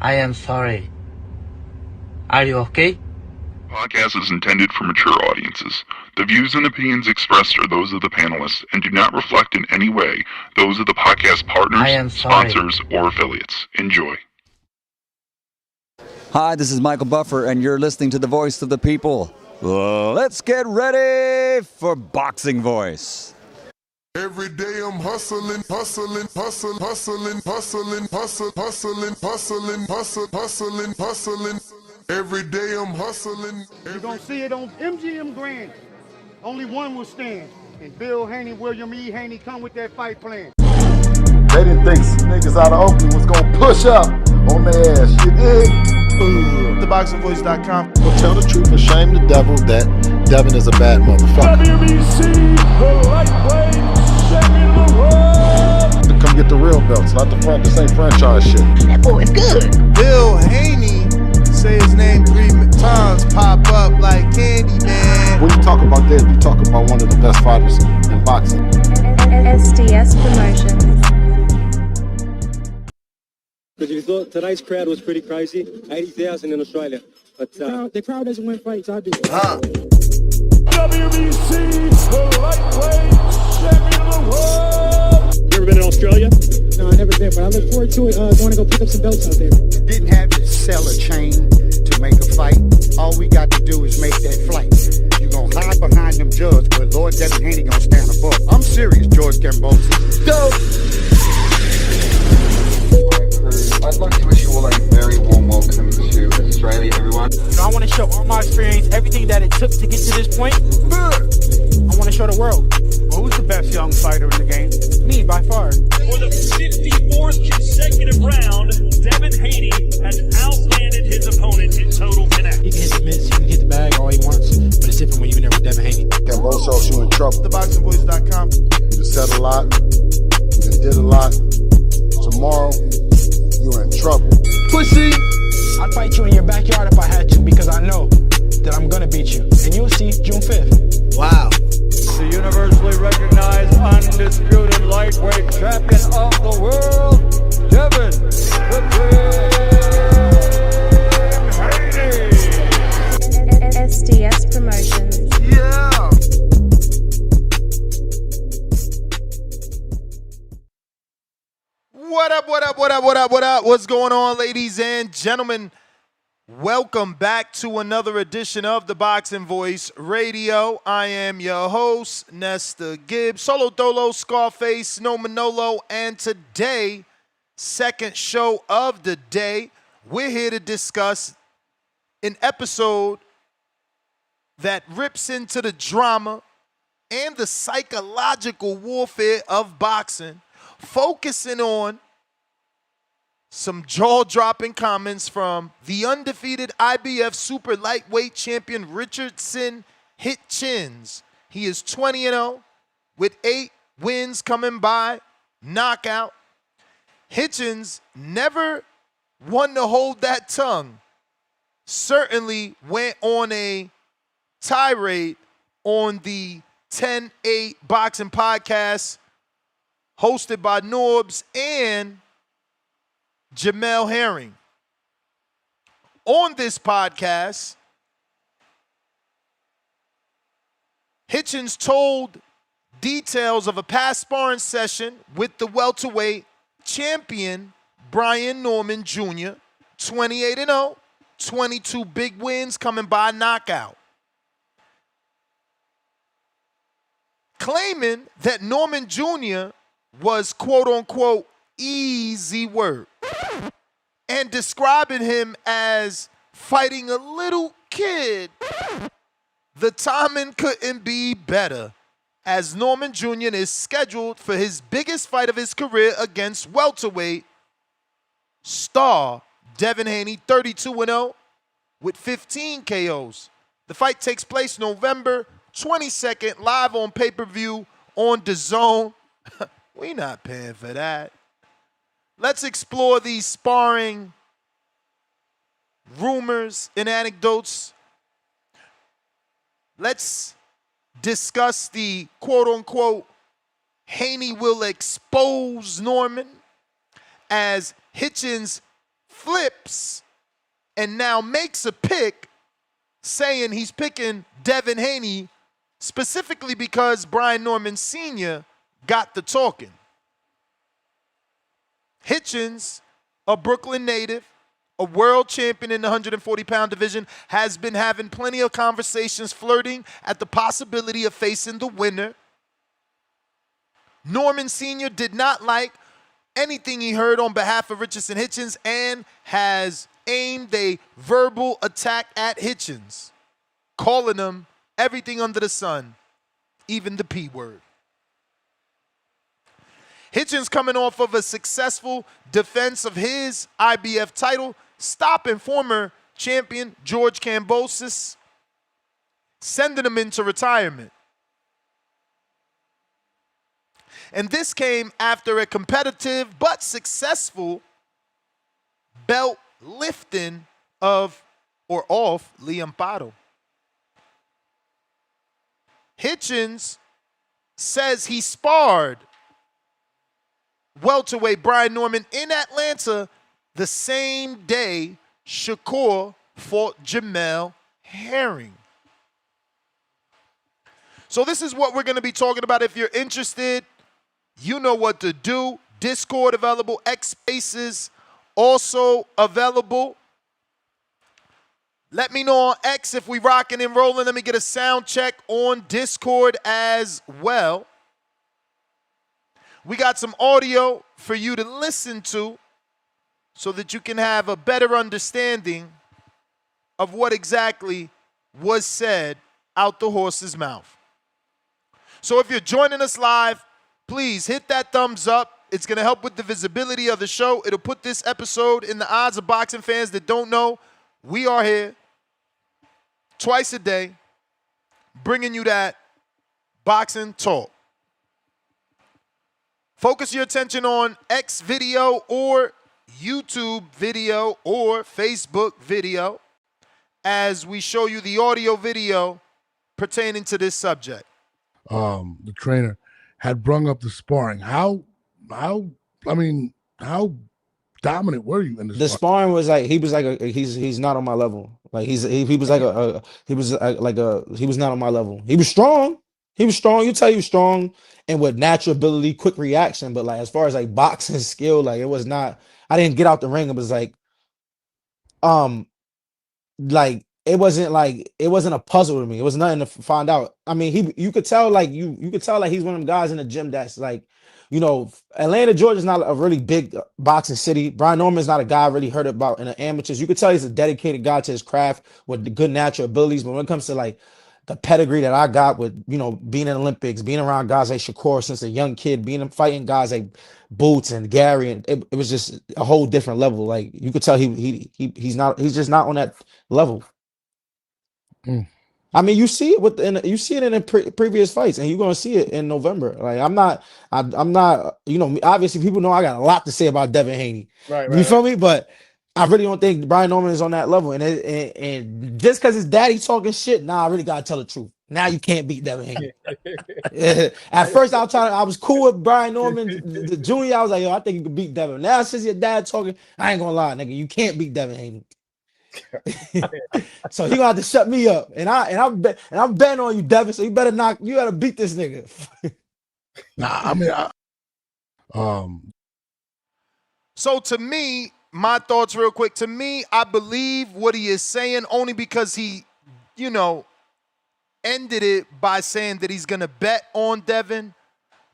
I am sorry. Are you okay? Podcast is intended for mature audiences. The views and opinions expressed are those of the panelists and do not reflect in any way those of the podcast partners, sponsors, or affiliates. Enjoy. Hi, this is Michael Buffer, and you're listening to the Voice of the People. Let's get ready for Boxing Voice. Every day I'm hustling. Every day I'm hustling. You're going to see it on MGM Grand. Only one will stand. And Bill Haney, William E. Haney come with that fight plan. They didn't think niggas out of Oakland was going to push up on their ass. You dig? TheBoxingVoice.com. Well, tell the truth and shame the devil that Devin is a bad motherfucker. WBC, the lightweight champion of the world. Come get the real belts, not this ain't franchise shit. That boy is good. Bill Haney, say his name 3 times, pop up like candy, man. When you talk about that, you talk about one of the best fighters in boxing. SDS Promotions. Because if you thought tonight's crowd was pretty crazy, 80,000 in Australia. But the crowd doesn't win fights, I do. WBC, the lightweight champion of the world. you ever been in Australia? No, I've never been, but I look forward to it. Going to go pick up some belts out there. Didn't have to sell a chain to make a fight. All we got to do is make that flight. You gonna hide behind them judges, but Lord Devin Haney gonna stand above. I'm serious, George Gambosi. Dope. I'd like to wish you all a very warm welcome to Australia, everyone. I want to show all my experience, everything that it took to get to this point. I want to show the world. Well, who's the best young fighter in the game? Me, by far. For the 54th consecutive round, Devin Haney has outlanded his opponent in total connect. He can hit the mitts, he can hit the bag all he wants, but it's different when you're in there with Devin Haney. Gambosi, you in trouble. TheBoxingVoice.com. You said a lot. You did a lot. Tomorrow, you're in trouble. Pussy! I'd fight you in your backyard if I had to, because I know that I'm gonna beat you. And you'll see June 5th. Wow. The universally recognized undisputed lightweight champion of the world, Devin Haney. SDS Promotions. Yeah. What up? What's going on, ladies and gentlemen? Welcome back to another edition of the Boxing Voice Radio. I am your host, Nesta Gibbs, Solo Dolo, Scarface, No Manolo, and today, second show of the day, we're here to discuss an episode that rips into the drama and the psychological warfare of boxing, focusing on some jaw-dropping comments from the undefeated IBF super lightweight champion Richardson Hitchins. He is 20-0 with 8 wins coming by knockout. Hitchins never one to hold that tongue. Certainly went on a tirade on the 10-8 boxing podcast hosted by Norbs and Jamel Herring. On this podcast, Hitchins told details of a past sparring session with the welterweight champion Brian Norman Jr., 28-0, 22 big wins coming by knockout. Claiming that Norman Jr. was quote-unquote easy work and describing him as fighting a little kid. The timing couldn't be better, as Norman Jr. is scheduled for his biggest fight of his career against welterweight star Devin Haney, 32-0 with 15 KOs. The fight takes place November 22nd, live on pay-per-view on DAZN. We not paying for that. Let's explore these sparring rumors and anecdotes. Let's discuss the quote-unquote Haney will expose Norman, as Hitchins flips and now makes a pick saying he's picking Devin Haney specifically because Brian Norman Sr. got the talking. Hitchins, a Brooklyn native, a world champion in the 140-pound division, has been having plenty of conversations flirting at the possibility of facing the winner. Norman Sr. did not like anything he heard on behalf of Richardson Hitchins and has aimed a verbal attack at Hitchins, calling him everything under the sun, even the P word. Hitchins coming off of a successful defense of his IBF title, stopping former champion George Kambosos, sending him into retirement. And this came after a competitive but successful belt lifting of or off Liam Pardo. Hitchins says he sparred welterweight Brian Norman in Atlanta the same day Shakur fought Jamel Herring. So this is what we're going to be talking about. If you're interested, you know what to do. Discord available, X Spaces also available. Let me know on X if we rocking and rolling. Let me get a sound check on Discord as well. We got some audio for you to listen to so that you can have a better understanding of what exactly was said out the horse's mouth. So if you're joining us live, please hit that thumbs up. It's going to help with the visibility of the show. It'll put this episode in the eyes of boxing fans that don't know. We are here twice a day bringing you that boxing talk. Focus your attention on X video or YouTube video or Facebook video as we show you the audio video pertaining to this subject. The trainer had brung up the sparring. How dominant were you in the sparring? Was like he's not on my level. Like he was not on my level. He was strong. He was strong. You tell he was strong and with natural ability, quick reaction. But like as far as like boxing skill, like it was not. I didn't get out the ring. It was like it wasn't a puzzle to me. It was nothing to find out. I mean, you could tell like you could tell like he's one of them guys in the gym that's like, you know, Atlanta, Georgia is not a really big boxing city. Brian Norman is not a guy I really heard about in the amateurs. You could tell he's a dedicated guy to his craft with the good natural abilities. But when it comes to like the pedigree that I got with, you know, being in the Olympics, being around guys like Shakur since a young kid, fighting guys like Boots and Gary, and it was just a whole different level. Like you could tell he's just not on that level. I mean, you see it in the previous fights, and you're gonna see it in November. Like I'm not, you know, obviously people know I got a lot to say about Devin Haney. Right. You feel me? But I really don't think Brian Norman is on that level. And just because his daddy talking shit, I really gotta tell the truth. Now you can't beat Devin Haney. At first I was cool with Brian Norman, the junior. I was like, yo, I think you can beat Devin. Now since your dad talking, I ain't gonna lie, nigga, you can't beat Devin Haney. So he gonna have to shut me up, and I'm betting on you, Devin. So you gotta beat this nigga. So to me, my thoughts real quick. To me, I believe what he is saying only because he, you know, ended it by saying that he's gonna bet on Devin.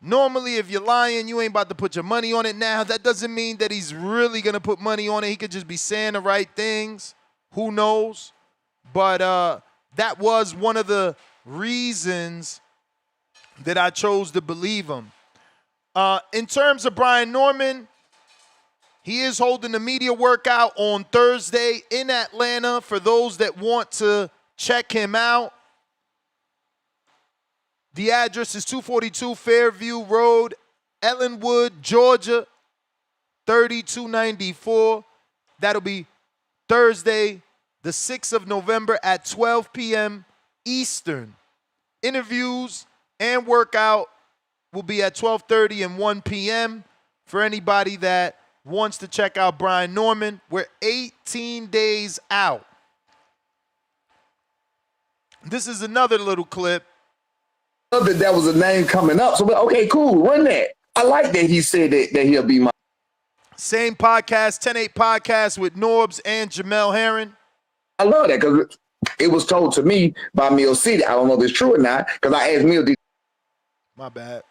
Normally, if you're lying, you ain't about to put your money on it now. That doesn't mean that he's really gonna put money on it. He could just be saying the right things. Who knows? But that was one of the reasons that I chose to believe him. In terms of Brian Norman, he is holding a media workout on Thursday in Atlanta for those that want to check him out. The address is 242 Fairview Road, Ellenwood, Georgia, 3294. That'll be Thursday, the 6th of November at 12 p.m. Eastern. Interviews and workout will be at 12:30 and 1 p.m. for anybody that wants to check out Brian Norman. We're 18 days out. This is another little clip. That was a name coming up. So, okay, cool, run that. I like that he said that he'll be my. Same podcast, 10-8 podcast with Norbs and Jamel Herring. I love that because it was told to me by Mill City. I don't know if it's true or not because I asked Mill. My bad.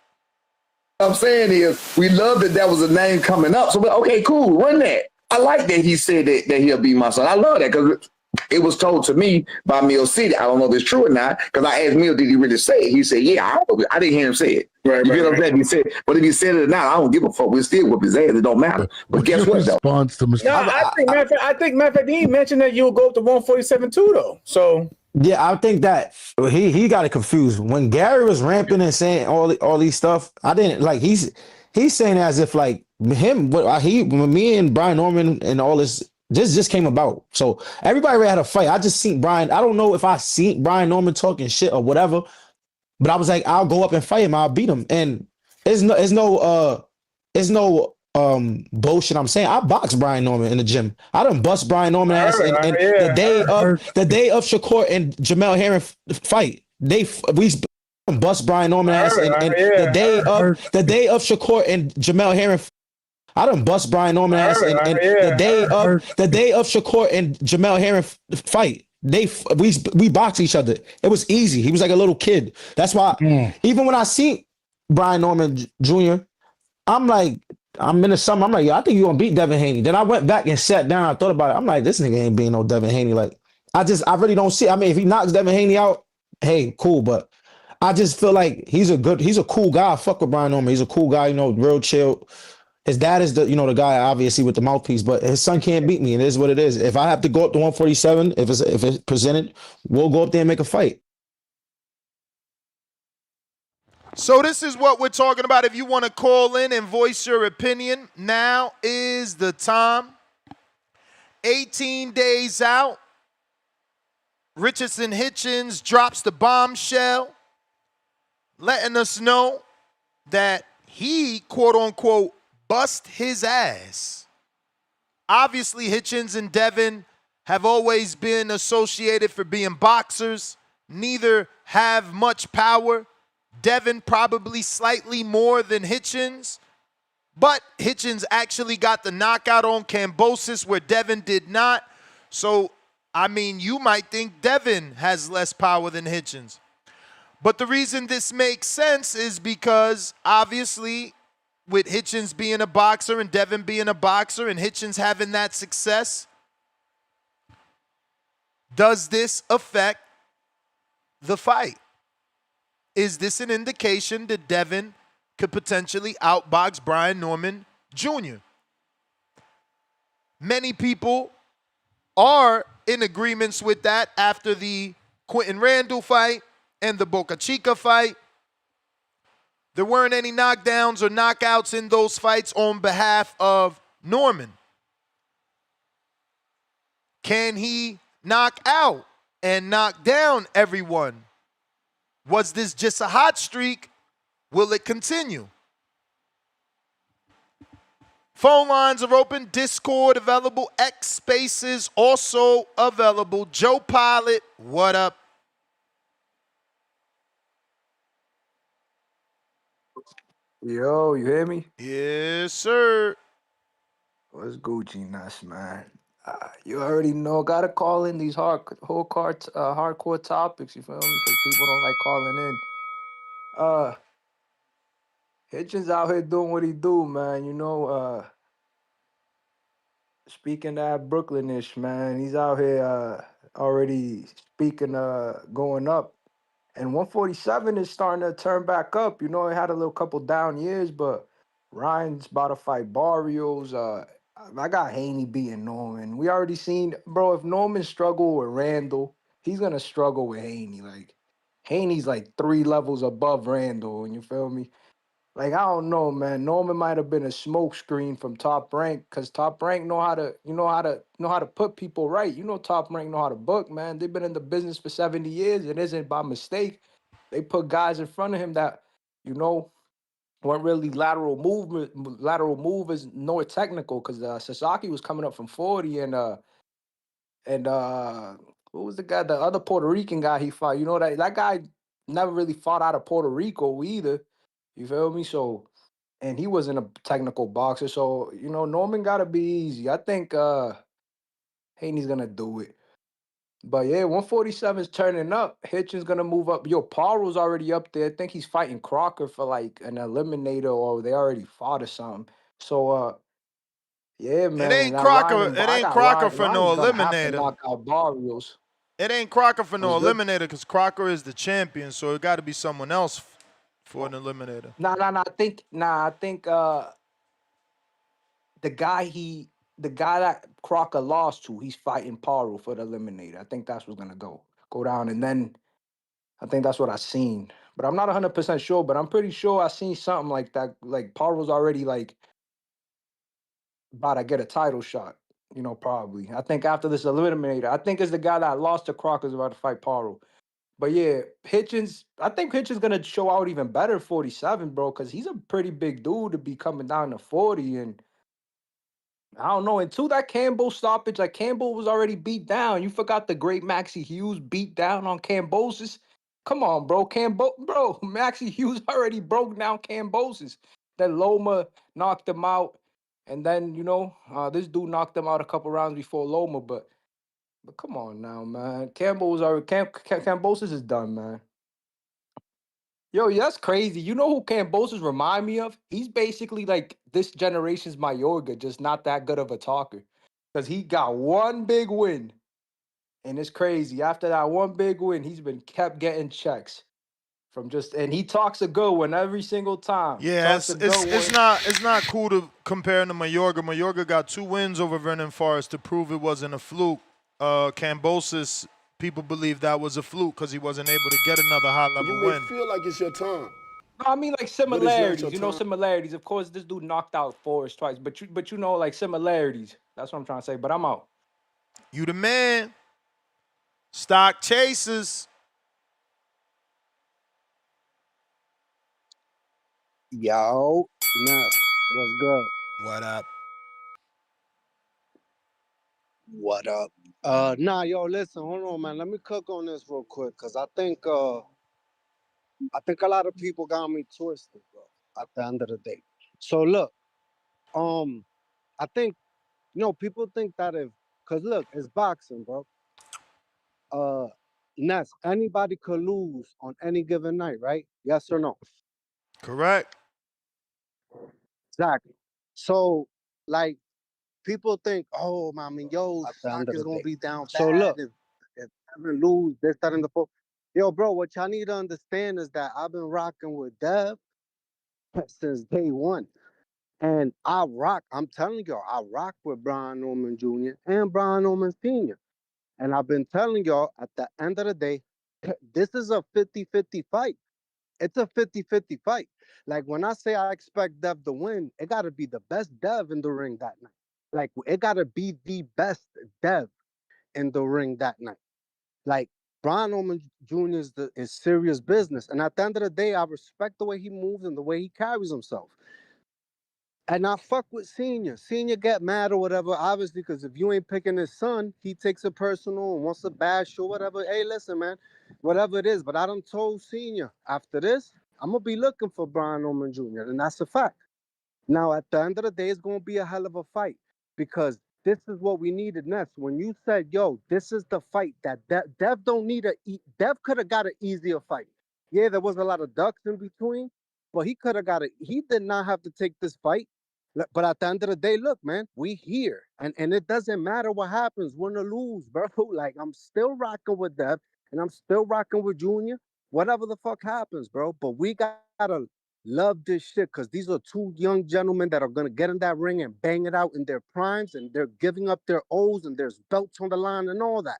What I'm saying is we love that was a name coming up. So, okay, cool, run that. I like that he said that he'll be my son. I love that because it was told to me by Mill City. I don't know if it's true or not because I asked Mill, did he really say it? He said, yeah, I didn't hear him say it. Right, you know what I'm saying? He said, but if he said it or not, I don't give a fuck. We'll still whip his ass. It don't matter. But guess what, though? Response to Mr. No, I think matter of fact, he mentioned that you'll go up to 147 too, though. So yeah, I think that he got it confused when Gary was ramping and saying all these stuff. I didn't like he's saying it as if like him when me and Brian Norman and all this just came about. So everybody already had a fight. I just seen Brian. I don't know if I seen Brian Norman talking shit or whatever, but I was like, I'll go up and fight him. I'll beat him. And it's no bullshit. I'm saying I boxed Brian Norman in the gym. I done bust Brian Norman ass the day of Shakur and Jamel Herring fight. We bust Brian Norman ass the day of Shakur and Jamel Herring. I done bust Brian Norman ass and the day of Shakur and Jamel Herring fight. We boxed each other. It was easy. He was like a little kid. That's why even when I see Brian Norman Jr., I'm like, I'm in the summer. I'm like, yo, I think you're gonna beat Devin Haney. Then I went back and sat down. I thought about it. I'm like, this nigga ain't beating no Devin Haney. Like, I really don't see. I mean, if he knocks Devin Haney out, hey, cool. But I just feel like he's a cool guy. I fuck with Brian Norman. He's a cool guy, real chill. His dad is the guy obviously with the mouthpiece, but his son can't beat me. It is what it is. If I have to go up to 147, if it's presented, we'll go up there and make a fight. So this is what we're talking about. If you want to call in and voice your opinion, now is the time. 18 days out. Richardson Hitchins drops the bombshell, letting us know that he, quote unquote, bust his ass. Obviously, Hitchins and Devin have always been associated for being boxers. Neither have much power. Devin probably slightly more than Hitchins, but Hitchins actually got the knockout on Kambosos where Devin did not. So, I mean, you might think Devin has less power than Hitchins. But the reason this makes sense is because obviously with Hitchins being a boxer and Devin being a boxer and Hitchins having that success, does this affect the fight? Is this an indication that Devin could potentially outbox Brian Norman Jr.? Many people are in agreements with that after the Quentin Randall fight and the Boca Chica fight. There weren't any knockdowns or knockouts in those fights on behalf of Norman. Can he knock out and knock down everyone? Was this just a hot streak? Will it continue? Phone lines are open. Discord available. X Spaces also available. Joe Pilot, what up? Yo, you hear me? Yes, sir. What's Gucci nuts, man? You already know. Gotta call in these hardcore topics. You feel me? Because people don't like calling in. Hitchens out here doing what he do, man. Speaking that Brooklynish, man. He's out here already speaking going up. And 147 is starting to turn back up. It had a little couple down years, but Ryan's about to fight Barrios. I got Haney beating Norman. We already seen, bro, if Norman struggled with Randall, he's going to struggle with Haney. Like, Haney's like 3 levels above Randall, and you feel me? Like, I don't know, man. Norman might have been a smokescreen from Top Rank, because Top Rank know how to put people right. Top Rank know how to book, man. They've been in the business for 70 years. It isn't by mistake. They put guys in front of him that, weren't really lateral movers nor technical because Sasaki was coming up from 40 and what was the other Puerto Rican guy he fought? You know that guy never really fought out of Puerto Rico either. You feel me? So, and he wasn't a technical boxer. So, you know, Norman gotta be easy. I think Haney's gonna do it. But yeah, 147 is turning up. Hitchins gonna move up. Yo, Paro's already up there. I think he's fighting Crocker for like an eliminator, or they already fought or something. So yeah, man. It ain't That Ryan Crocker. and It I ain't got Crocker Ryan. for no Ryan's gonna have to eliminator. knock out Barrios. It ain't Crocker for no What's good? eliminator because Crocker is the champion, so it got to be someone else for an eliminator. Nah. I think the guy that Crocker lost to, he's fighting Paro for the eliminator. I think that's what's gonna go down, and then I think that's what I seen. But I'm not 100% sure. But I'm pretty sure I seen something like that. Like Paro's already like about to get a title shot. You know, probably. I think after this eliminator, I think it's the guy that lost to Crocker's about to fight Paro. But yeah, Hitchins, I think Hitchins gonna show out even better at 47, bro, because he's a pretty big dude to be coming down to 40. And I don't know. Until that Campbell stoppage, like Campbell was already beat down. You forgot the great Maxie Hughes beat down on Cambosis. Come on, bro. Maxie Hughes already broke down Cambosis. Then Loma knocked him out. And then, you know, this dude knocked him out a couple rounds before Loma. But come on now, man. Campbell was already Cambosis is done, man. Yo, that's crazy. You know who Cambosis remind me of? He's basically like this generation's Mayorga, just not that good of a talker. Because he got one big win. And it's crazy. After that one big win, he's been kept getting checks from and he talks a good one every single time. Yeah, it's not cool to compare him to Mayorga. Mayorga got 2 wins over Vernon Forrest to prove it wasn't a fluke. Cambosis, people believe that was a fluke because he wasn't able to get another high-level win. You may feel like it's your time. No, I mean like similarities. You know, similarities. Of course, this dude knocked out Forrest twice, but you know, like similarities. That's what I'm trying to say. But I'm out. You the man. Stock chasers. Yo, Ness, what's good? What up? What up? Nah, yo, listen, hold on, man. Let me cook on this real quick, cause I think a lot of people got me twisted, bro. At the end of the day, so look, I think, you know, people think that cause look, it's boxing, bro. Ness, anybody could lose on any given night, right? Yes or no? Correct. Exactly. So, like, people think, oh, I mean, yo, stock is gonna be down. So look, if Devin lose, this, that, and the fourth. Yo, bro, what y'all need to understand is that I've been rocking with Dev since day one. And I'm telling y'all, I rock with Brian Norman Jr. and Brian Norman Sr. And I've been telling y'all, at the end of the day, this is a 50-50 fight. It's a 50-50 fight. Like, when I say I expect Dev to win, it got to be the best Dev in the ring that night. Like, it got to be the best Dev in the ring that night. Like, Brian Norman Jr. is serious business. And at the end of the day, I respect the way he moves and the way he carries himself. And I fuck with Senior. Senior get mad or whatever, obviously, because if you ain't picking his son, he takes it personal and wants to bash or whatever. Hey, listen, man, whatever it is. But I done told Senior, after this, I'm going to be looking for Brian Norman Jr., and that's a fact. Now, at the end of the day, it's going to be a hell of a fight because this is what we needed next. When you said, yo, this is the fight that Dev don't need Dev could have got an easier fight. Yeah, there was a lot of ducks in between, but he could have he did not have to take this fight. But at the end of the day, look, man, we here. And it doesn't matter what happens, win or lose, bro. Like, I'm still rocking with Dev, and I'm still rocking with Junior. Whatever the fuck happens, bro. But we gotta love this shit, because these are 2 young gentlemen that are going to get in that ring and bang it out in their primes, and they're giving up their O's, and there's belts on the line and all that.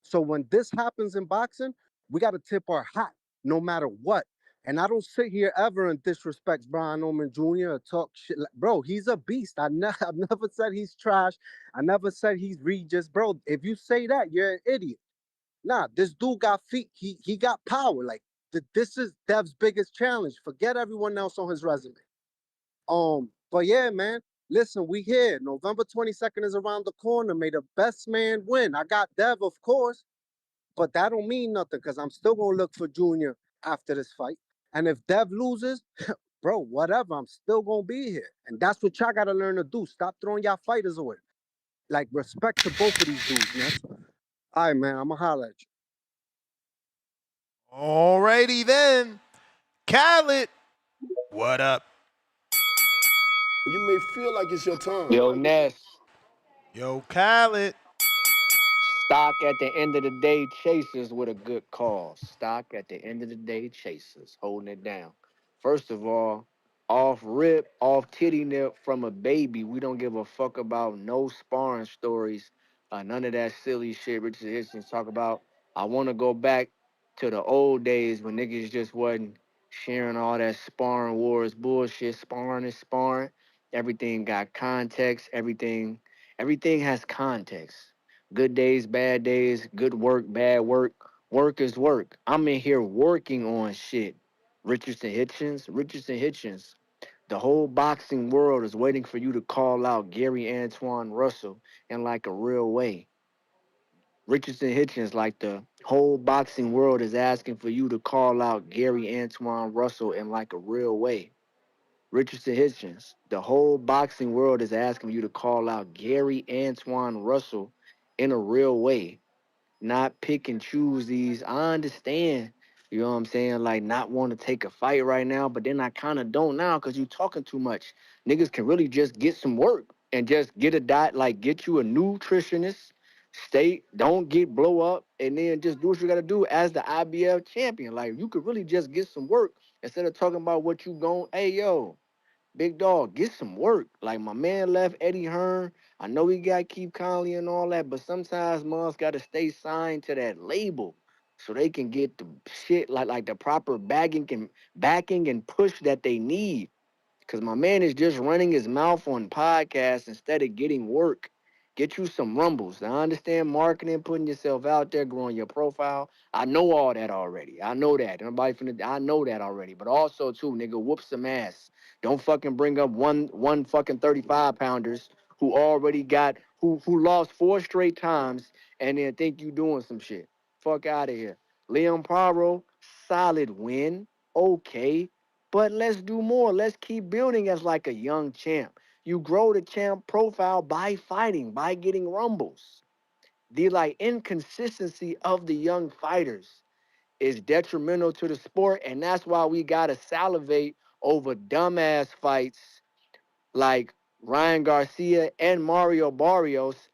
So when this happens in boxing, we got to tip our hat no matter what. And I don't sit here ever and disrespect Brian Norman Jr. or talk shit. Bro, he's a beast. I've never said he's trash. I never said he's Regis. Bro, if you say that, you're an idiot. Nah, this dude got feet. He got power. Like, This is Dev's biggest challenge. Forget everyone else on his resume. But yeah, man. Listen, we here. November 22nd is around the corner. May the best man win. I got Dev, of course, but that don't mean nothing because I'm still gonna look for Junior after this fight. And if Dev loses, bro, whatever, I'm still gonna be here. And that's what y'all gotta learn to do. Stop throwing y'all fighters away. Like, respect to both of these dudes, man. All right, man, I'ma holler at you. Alrighty then. Khaled, what up? You may feel like it's your time. Yo, Ness. Yo, Khaled. Stock at the end of the day chasers with a good cause. Stock at the end of the day chasers, holding it down. First of all, off rip, off titty nip from a baby. We don't give a fuck about no sparring stories. None of that silly shit Richardson Hitchins talk about. I want to go back to the old days when niggas just wasn't sharing all that sparring wars bullshit. Sparring is sparring. Everything got context. Everything has context. Good days, bad days, good work, bad work. Work is work. I'm in here working on shit. Richardson Hitchins. The whole boxing world is waiting for you to call out Gary Antoine Russell in like a real way. Richardson Hitchins, like the whole boxing world is asking for you to call out Gary Antoine Russell in like a real way. Richardson Hitchins, the whole boxing world is asking you to call out Gary Antoine Russell in a real way. Not pick and choose these. I understand, you know what I'm saying, like not want to take a fight right now, but then I kind of don't now because you talking too much. Niggas can really just get some work and just get a diet, like get you a nutritionist, don't get blow up, and then just do what you got to do as the IBF champion. Like you could really just get some work instead of talking about what you gon', hey, yo, big dog, get some work. Like my man left Eddie Hearn. I know he got Keith Conley and all that, but sometimes moms got to stay signed to that label so they can get the shit like the proper backing and push that they need. Because my man is just running his mouth on podcasts instead of getting work. Get you some rumbles. Now, I understand marketing, putting yourself out there, growing your profile. I know all that already. I know that. I know that already. But also, too, nigga, whoop some ass. Don't fucking bring up one fucking 35-pounders who already got, who lost 4 straight times and then think you doing some shit. Fuck out of here. Leon Paro, solid win. Okay. But let's do more. Let's keep building as like a young champ. You grow the champ profile by fighting, by getting rumbles. The like inconsistency of the young fighters is detrimental to the sport, and that's why we gotta salivate over dumbass fights like Ryan Garcia and Mario Barrios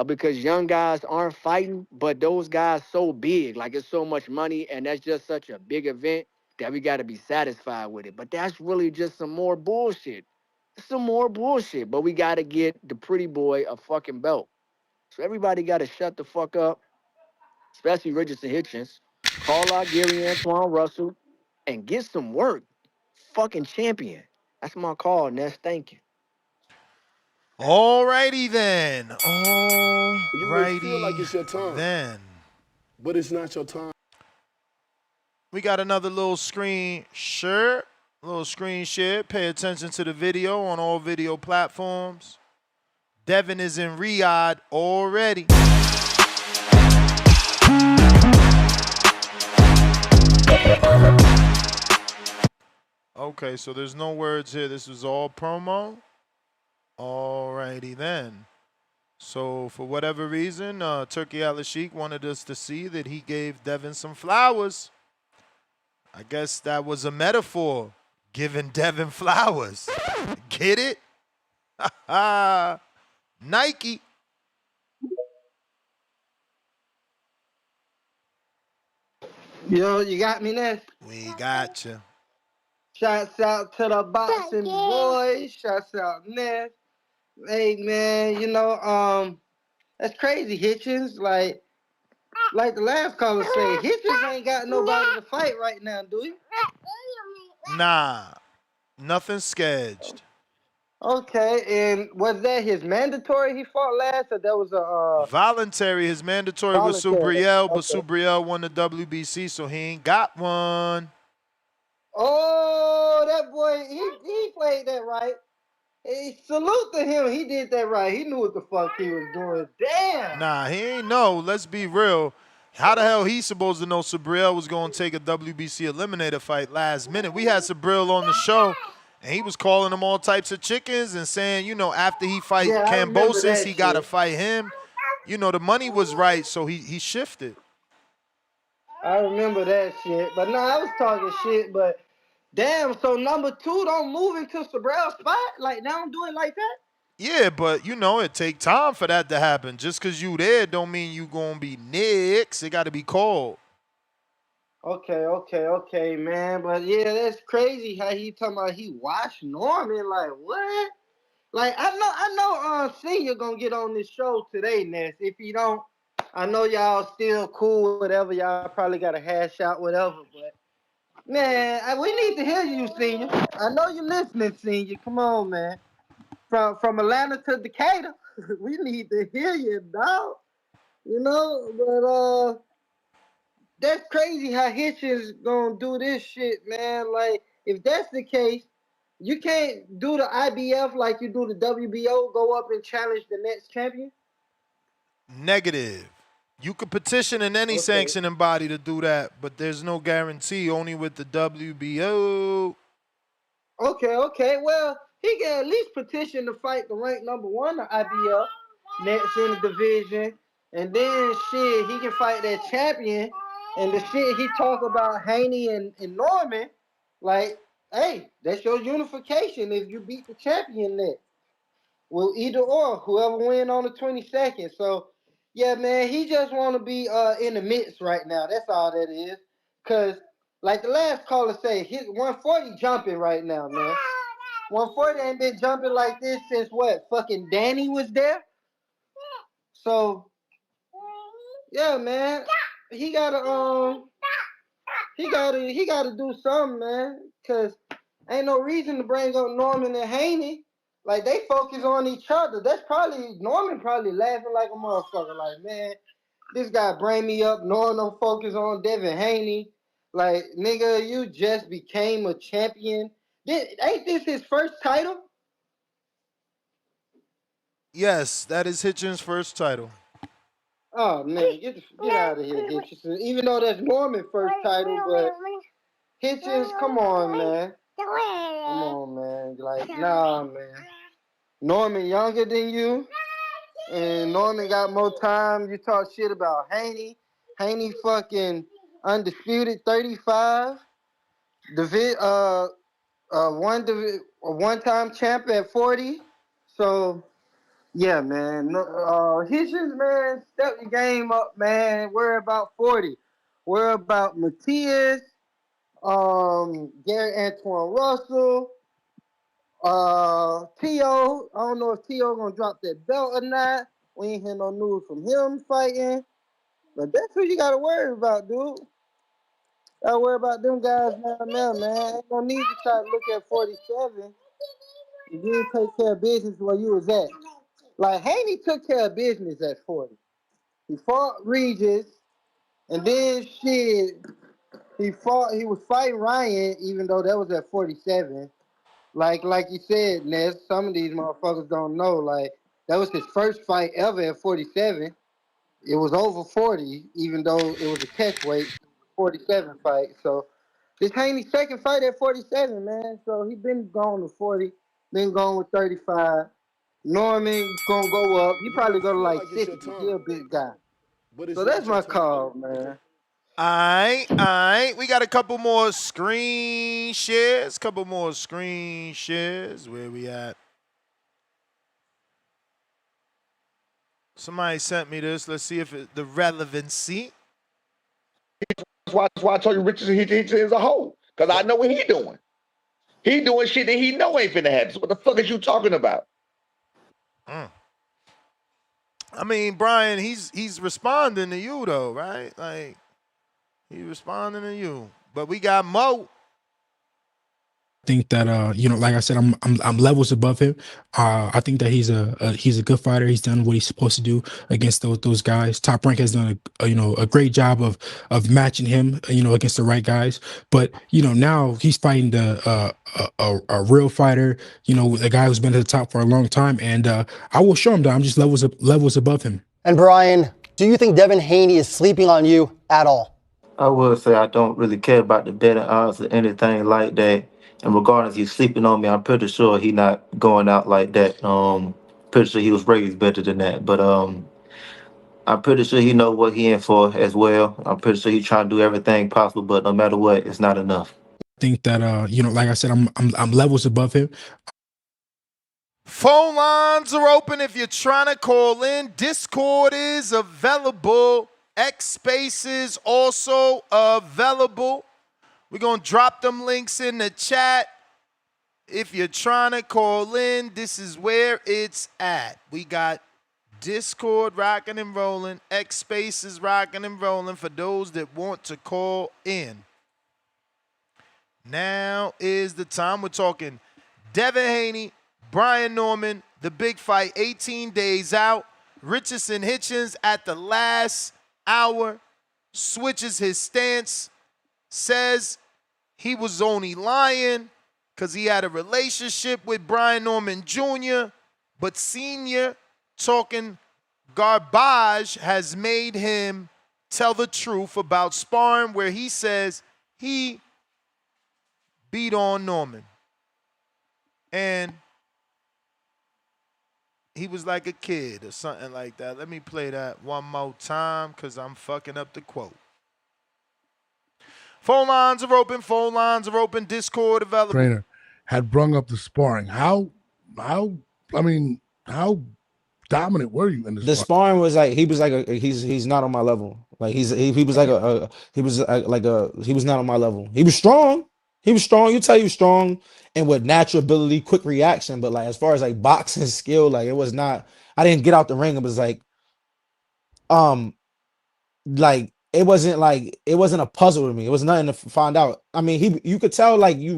because young guys aren't fighting, but those guys so big, like it's so much money, and that's just such a big event that we got to be satisfied with it. But that's really just some more bullshit. Some more bullshit. But we got to get the pretty boy a fucking belt. So everybody got to shut the fuck up, especially Richardson Hitchins. Call out Gary Antoine Russell and get some work. Fucking champion. That's my call, Ness. Thank you. Alrighty then. You may feel like it's your time. Then. But it's not your time. We got another little screen share. Pay attention to the video on all video platforms. Devin is in Riyadh already. Okay, so there's no words here. This was all promo. Alrighty then. So for whatever reason, Turkey Al-Sheikh wanted us to see that he gave Devin some flowers. I guess that was a metaphor, giving Devin flowers. Get it? Nike. Yo, you got me, Ness? We got you. Shouts out to the boxing boys. Shouts out, Ness. Hey, man, you know, that's crazy, Hitchins. Like the last caller said, Hitchins ain't got nobody to fight right now, do he? Nah, nothing scheduled. Okay, and was that his mandatory he fought last, or that was a Voluntary. His mandatory was voluntary? Subriel, but Okay. Subriel won the WBC, so he ain't got one. Oh, that boy, he played that right. Hey, salute to him. He did that right. He knew what the fuck he was doing. Damn. Nah, he ain't know. Let's be real. How the hell he supposed to know Subriel was going to take a WBC eliminator fight last minute? We had Subriel on the show, and he was calling him all types of chickens and saying, you know, after he fight Yeah, I remember Kambosos, that he got to shit. fight him. You know, the money was right, so he shifted. I remember that shit. But I was talking shit, but damn, so number 2 don't move into Sabrel's spot? Like, they don't do it like that? Yeah, but, you know, it take time for that to happen. Just because you there don't mean you going to be next. It got to be called. Okay, man. But yeah, that's crazy how he talking about he watched Norman. Like, what? Like, I know Senior gonna get on this show today, Ness. If he don't, I know y'all still cool, whatever. Y'all probably got to hash out whatever, but man, we need to hear you, Senior. I know you listening, Senior. Come on, man. From Atlanta to Decatur, we need to hear you, dog. You know, but that's crazy how Hitchins gonna do this shit, man. Like, if that's the case, you can't do the IBF like you do the WBO, go up and challenge the next champion? Negative. You could petition in any sanctioning body to do that, but there's no guarantee, only with the WBO. Okay. Well, he can at least petition to fight the ranked number 1 of IBF next in the division. And then, shit, he can fight that champion. And the shit he talk about Haney and Norman, like, hey, that's your unification if you beat the champion next. Well, either or, whoever win on the 22nd. So, yeah, man, he just want to be in the midst right now. That's all that is. Because, like the last caller said, his 140 jumping right now, man. 140 ain't been jumping like this since what? Fucking Danny was there? So, yeah, man. He gotta he gotta do something, man. Cause ain't no reason to bring up Norman and Haney. Like, they focus on each other. That's probably Norman probably laughing like a motherfucker. Like, man, this guy bring me up knowing I'm focused on Devin Haney. Like, nigga, you just became a champion. Ain't this his first title? Yes, that is Hitchins' first title. Oh, man, get out of here, Hitchens. Even though that's Norman's first title, but Hitchens, come on, man. Come on, man. Like, nah, man. Norman younger than you, and Norman got more time. You talk shit about Haney. Haney fucking undefeated 35. One-time champ at 40. So, yeah, man. Hitchens, man, step your game up, man. Worry about 40. Worry about Matias, Gary Antoine Russell, T.O. I don't know if T.O. gonna drop that belt or not. We ain't hear no news from him fighting. But that's who you gotta worry about, dude. Gotta worry about them guys down there, man. Ain't no need to try to look at 47. You didn't take care of business where you was at. Like, Haney took care of business at 40. He fought Regis, and then shit, he was fighting Ryan, even though that was at 47. Like you said, Ness, some of these motherfuckers don't know. Like, that was his first fight ever at 47. It was over 40, even though it was a catch weight, 47 fight. So this Haney's second fight at 47, man. So he been going to 40, been going with 35. Norman gonna go up. He probably go to like 60. He a big guy. So that's my call, man. All right. We got a couple more screen shares. Where we at? Somebody sent me this. Let's see if the relevancy. That's why I told you Richardson Hitchins is a hoe. Because I know what he doing. He doing shit that he know ain't finna happen. So what the fuck is you talking about? I mean, Brian, he's responding to you though, right? Like, he's responding to you. But we got Mo. Think that like I said, I'm levels above him. I think that he's a good fighter. He's done what he's supposed to do against those guys. Top Rank has done a great job of matching him against the right guys. But now he's fighting a real fighter. A guy who's been at the top for a long time, and I will show him that I'm just levels above him. And Brian, do you think Devin Haney is sleeping on you at all? I would say I don't really care about the betting odds or anything like that. And regardless, he's sleeping on me. I'm pretty sure he's not going out like that. Pretty sure he was raised better than that. But I'm pretty sure he know what he in for as well. I'm pretty sure he's trying to do everything possible, but no matter what, it's not enough. Think that like I said, I'm levels above him. Phone lines are open if you're trying to call in. Discord is available. X Spaces also available. We're going to drop them links in the chat. If you're trying to call in, this is where it's at. We got Discord rocking and rolling. X Spaces rocking and rolling for those that want to call in. Now is the time. We're talking Devin Haney, Brian Norman, the big fight, 18 days out. Richardson Hitchins at the last hour switches his stance, says he was only lying because he had a relationship with Brian Norman Jr., but Sr. talking garbage has made him tell the truth about sparring, where he says he beat on Norman. And he was like a kid or something like that. Let me play that one more time because I'm fucking up the quote. Phone lines are open. Phone lines are open. Discord available. Trainer had brung up the sparring. How dominant were you in The sparring was like he's not on my level. Like he was not on my level. He was strong. He was strong. You tell he was strong and with natural ability, quick reaction. But like as far as like boxing skill, like it was not. I didn't get out the ring. It was like it wasn't a puzzle to me. It was nothing to find out. I mean, you could tell like he's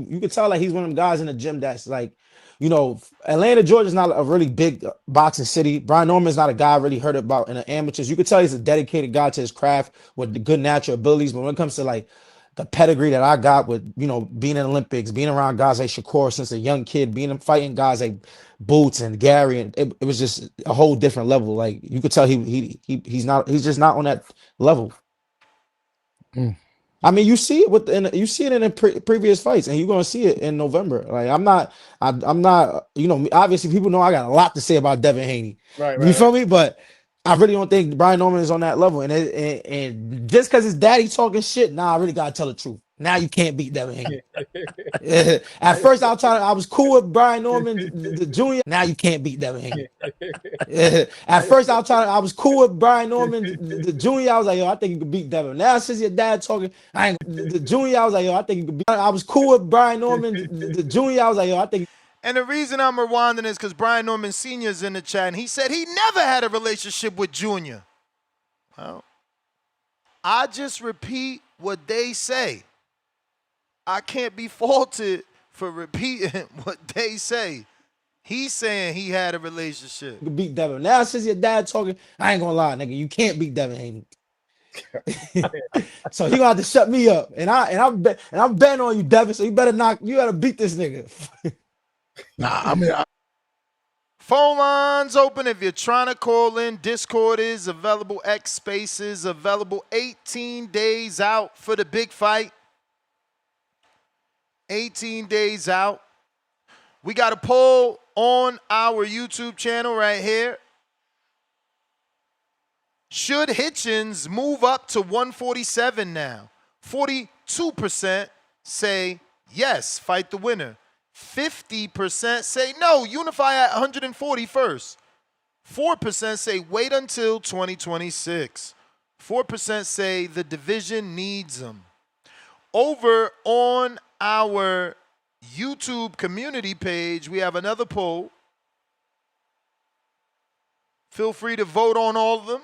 one of them guys in the gym that's like, Atlanta, Georgia is not a really big boxing city. Brian Norman's not a guy I really heard about in the amateurs. You could tell he's a dedicated guy to his craft with the good natural abilities. But when it comes to like the pedigree that I got with, being in Olympics, being around guys like Shakur since a young kid, fighting guys like Boots and Gary, and it was just a whole different level. Like you could tell he's just not on that level. I mean, you see it in the previous fights, and you're gonna see it in November. Like I'm not. Obviously, people know I got a lot to say about Devin Haney. Right. You feel me? But I really don't think Brian Norman is on that level. And just because his daddy talking shit, I really gotta tell the truth. Now you can't beat Devin Haney. At first, I was cool with Brian Norman, the Jr. Now you can't beat Devin Haney. At first, I was cool with Brian Norman, the Jr. I was like, I think you can beat Devin. Now since your dad talking, the Jr. I was like, I think you can beat. I was cool with Brian Norman, the Jr. I was like, I think. And the reason I'm rewinding is because Brian Norman Sr. is in the chat, and he said he never had a relationship with Junior. Well, I just repeat what they say. I can't be faulted for repeating what they say. He's saying he had a relationship. You can beat Devin. Now since your dad talking, I ain't gonna lie, nigga, you can't beat Devin Haney. So he gonna have to shut me up, and I'm betting on you, Devin. So you gotta beat this nigga. Phone lines open if you're trying to call in. Discord is available. X Spaces available. 18 days out for the big fight. 18 days out. We got a poll on our YouTube channel right here. Should Hitchins move up to 147 now? 42% say yes, fight the winner. 50% say no, unify at 140 first. 4% say wait until 2026. 4% say the division needs them. Over on our YouTube community page, we have another poll. Feel free to vote on all of them.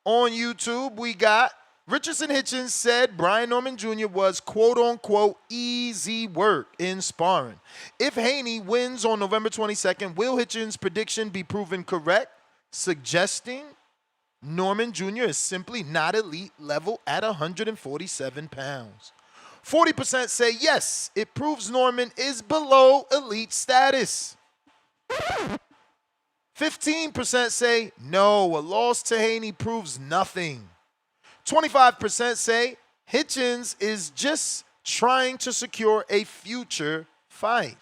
On YouTube, we got Richardson Hitchins said Brian Norman Jr. was quote-unquote easy work in sparring. If Haney wins on November 22nd, will Hitchins' prediction be proven correct, suggesting Norman Jr. is simply not elite level at 147 pounds? 40% say yes, it proves Norman is below elite status. 15% say no, a loss to Haney proves nothing. 25% say Hitchins is just trying to secure a future fight.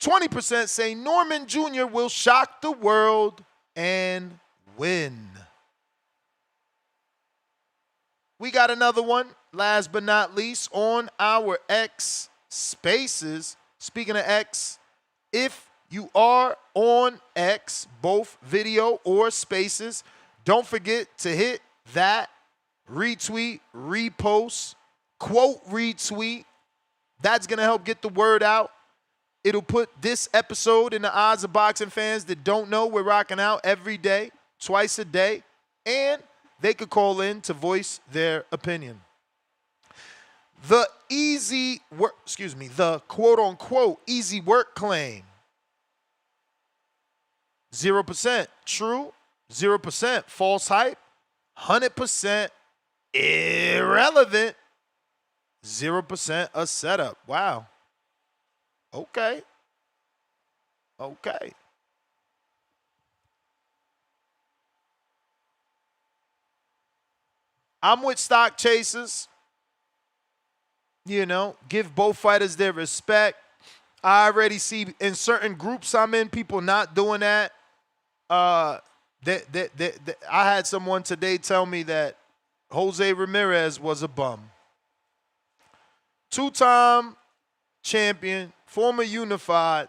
20% say Norman Jr. will shock the world and win. We got another one, last but not least, on our X Spaces. Speaking of X, if you are on X, both video or Spaces, don't forget to hit that retweet, repost, quote retweet. That's going to help get the word out. It'll put this episode in the eyes of boxing fans that don't know we're rocking out every day, twice a day, and they could call in to voice their opinion. The quote-unquote easy work claim. 0% true, 0% false hype, 100% irrelevant, 0% a setup. Wow. Okay. I'm with stock chasers. Give both fighters their respect. I already see in certain groups I'm in, people not doing that. I had someone today tell me that Jose Ramirez was a bum. Two-time champion, former unified,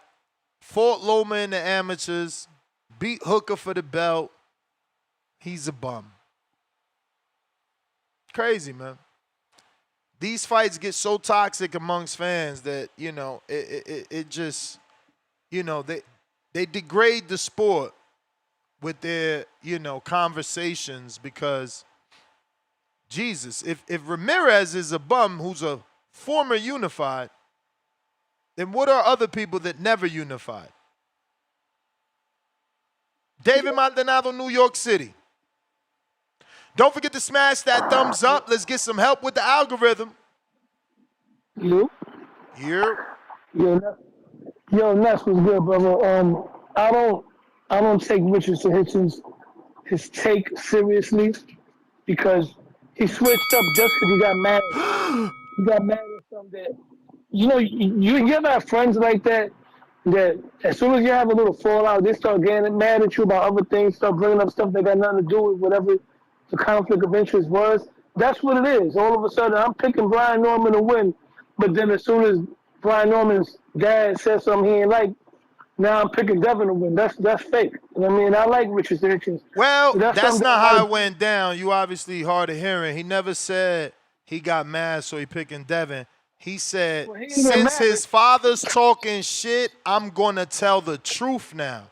fought Loma in the amateurs, beat Hooker for the belt. He's a bum. Crazy, man. These fights get so toxic amongst fans that, it just, they degrade the sport with their, conversations because, Jesus, if Ramirez is a bum who's a former unified, then what are other people that never unified? David Maldonado, New York City. Don't forget to smash that thumbs up. Let's get some help with the algorithm. You? Here. Yo, Ness was good, brother. I don't take Richardson Hitchins his take seriously because he switched up just because he got mad. He got mad at something that you ever have friends like that as soon as you have a little fallout, they start getting mad at you about other things, start bringing up stuff that got nothing to do with whatever the conflict of interest was. That's what it is. All of a sudden, I'm picking Brian Norman to win, but then as soon as Brian Norman's dad says something he ain't like, now I'm picking Devin to win. That's fake. You know what I mean? I like Richardson Hitchins. Well, that's not how it went down. You obviously hard of hearing. He never said he got mad, so he picking Devin. He said, since his father's talking shit, I'm going to tell the truth now.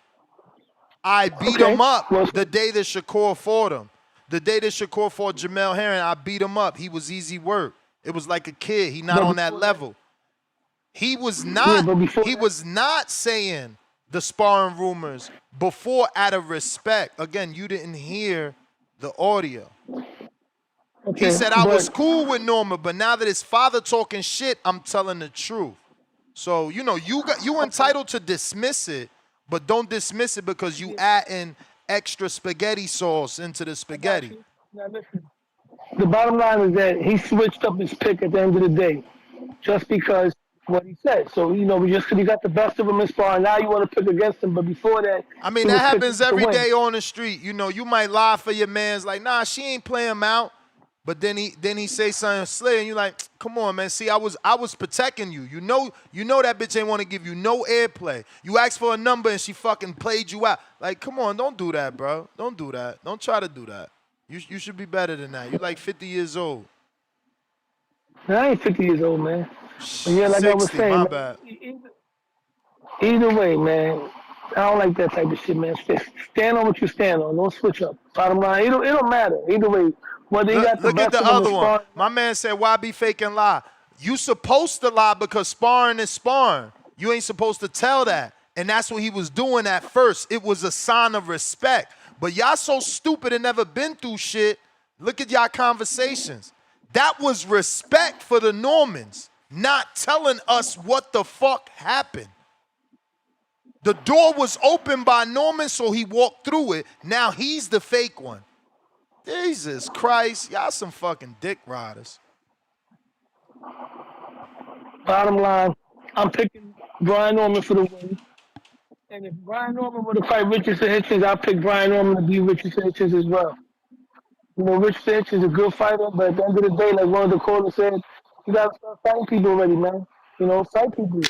I beat him up the day that Shakur fought him. The day that Shakur fought Jamel Herring, I beat him up. He was easy work. It was like a kid. He not on that level. He was not saying the sparring rumors before out of respect. Again, you didn't hear the audio. He said, I was cool with Norma, but now that his father talking shit, I'm telling the truth. So, you entitled to dismiss it, but don't dismiss it because you adding extra spaghetti sauce into the spaghetti. Now listen, the bottom line is that he switched up his pick at the end of the day just because what he said. So, just because you got the best of him in sparring, now you want to pick against him. But before that, I mean, that happens every day on the street. You might lie for your man's like, nah, she ain't playing him out. But then he say something slick, and you're like, come on, man. See, I was protecting you. You know that bitch ain't want to give you no airplay. You asked for a number and she fucking played you out. Like, come on, don't do that, bro. Don't do that. Don't try to do that. You should be better than that. You're like 50 years old. Man, I ain't 50 years old, man. But yeah, like 60, I was saying, my man, bad. Either way, man, I don't like that type of shit, man. Stand on what you stand on. Don't switch up. Bottom line, it don't matter. Either way, Whether he got the Look at best the of him in other one. sparring. My man said, why be fake and lie? You supposed to lie because sparring is sparring. You ain't supposed to tell that. And that's what he was doing at first. It was a sign of respect. But y'all so stupid and never been through shit. Look at y'all conversations. That was respect for the Normans, not telling us what the fuck happened. The door was opened by Norman, so he walked through it. Now he's the fake one. Jesus Christ, y'all some fucking dick riders. Bottom line, I'm picking Brian Norman for the win. And if Brian Norman were to fight Richardson Hitchins, I'll pick Brian Norman to beat Richardson Hitchins as well. You know, Richardson Hitchins is a good fighter, but at the end of the day, like one of the callers said, you gotta start fighting people already, man. You know, fight people.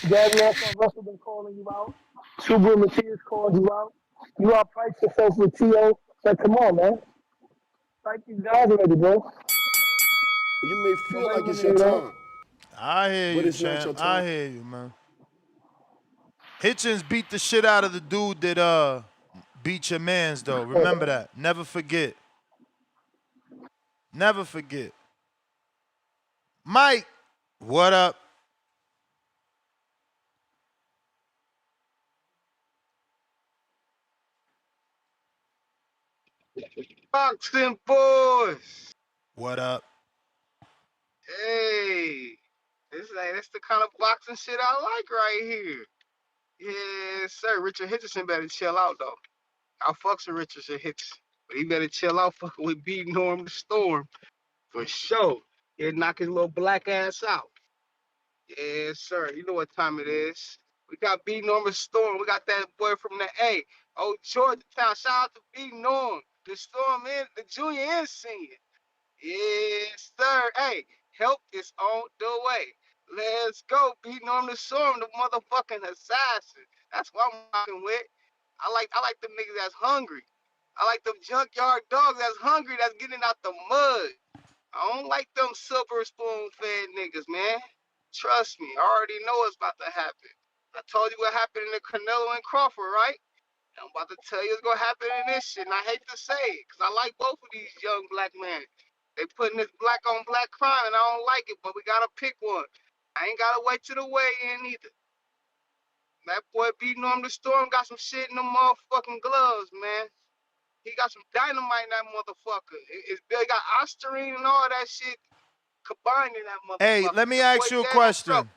Gary Nassau Russell been calling you out. Subaru Matias called you out. You outpriced yourself with T.O. Like, come on, man. Fight these guys already, bro. You may feel Nobody like it's wanna your hear that. time, I hear but you, it's not your champ. I time. hear you, man. Hitchins beat the shit out of the dude that beat your mans, though. Remember that. Never forget. Never forget. Mike, what up? Boxing boys. What up? Hey. That's the kind of boxing shit I like right here. Yes, sir. Richard Hitchison better chill out though. I fucks with Richardson Hitchison. But he better chill out fucking with B Norm the Storm. For sure. He'll knock his little black ass out. Yes, sir. You know what time it is. We got B Norm the Storm. We got that boy from the A. Oh, Georgetown. Shout out to B Norm. The Storm and the junior and senior. Yes, sir. Hey, help is on the way. Let's go. Beating on the storm, the motherfucking assassin. That's what I'm rocking with. I like them niggas that's hungry. I like them junkyard dogs that's hungry, that's getting out the mud. I don't like them silver spoon fed niggas, man. Trust me, I already know what's about to happen. I told you what happened in the Canelo and Crawford, right? I'm about to tell you what's gonna happen in this shit, and I hate to say it, cause I like both of these young black men. They putting this black on black crime, and I don't like it, but we gotta pick one. I ain't gotta wait till the weigh-in either. That boy beating on the storm got some shit in the motherfucking gloves, man. He got some dynamite in that motherfucker. They got Osterine and all that shit combined in that motherfucker. Hey, let me The ask boy you a dead in question. trouble.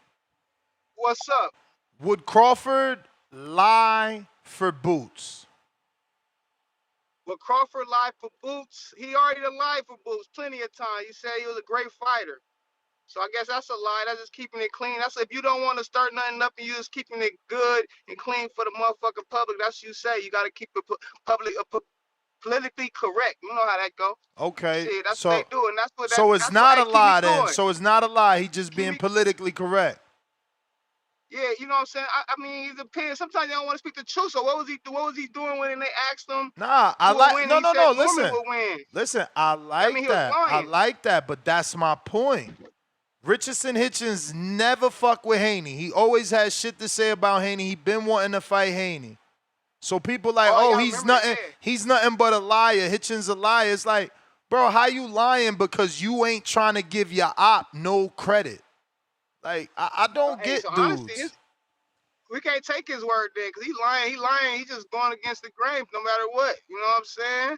What's up? Would Crawford lie for Boots? But Crawford lied for Boots. He already lied for Boots plenty of times. He said he was a great fighter. So I guess that's a lie. That's just keeping it clean. That's if you don't want to start nothing up and you just keeping it good and clean for the motherfucking public. That's what you say. You got to keep it politically correct. You know how that go. Okay. Shit, that's so what they do, and that's what. so it's That's not what, a hey, lie keep me then. going. So it's not a lie. He just being politically correct. Yeah, you know what I'm saying. I mean, it depends. Sometimes they don't want to speak the truth. So what was he doing when they asked him? Nah, I who would like win? no. He said Norman Listen, would win. listen. I That mean like he was that. I lying. like that. But that's my point. Richardson Hitchins never fuck with Haney. He always has shit to say about Haney. He been wanting to fight Haney. So people like, oh, he's nothing. He's nothing but a liar. Hitchins a liar. It's like, bro, how you lying because you ain't trying to give your op no credit? Like, I don't get so dudes. honestly, we can't take his word there because he lying. He lying. He just going against the grain no matter what. You know what I'm saying?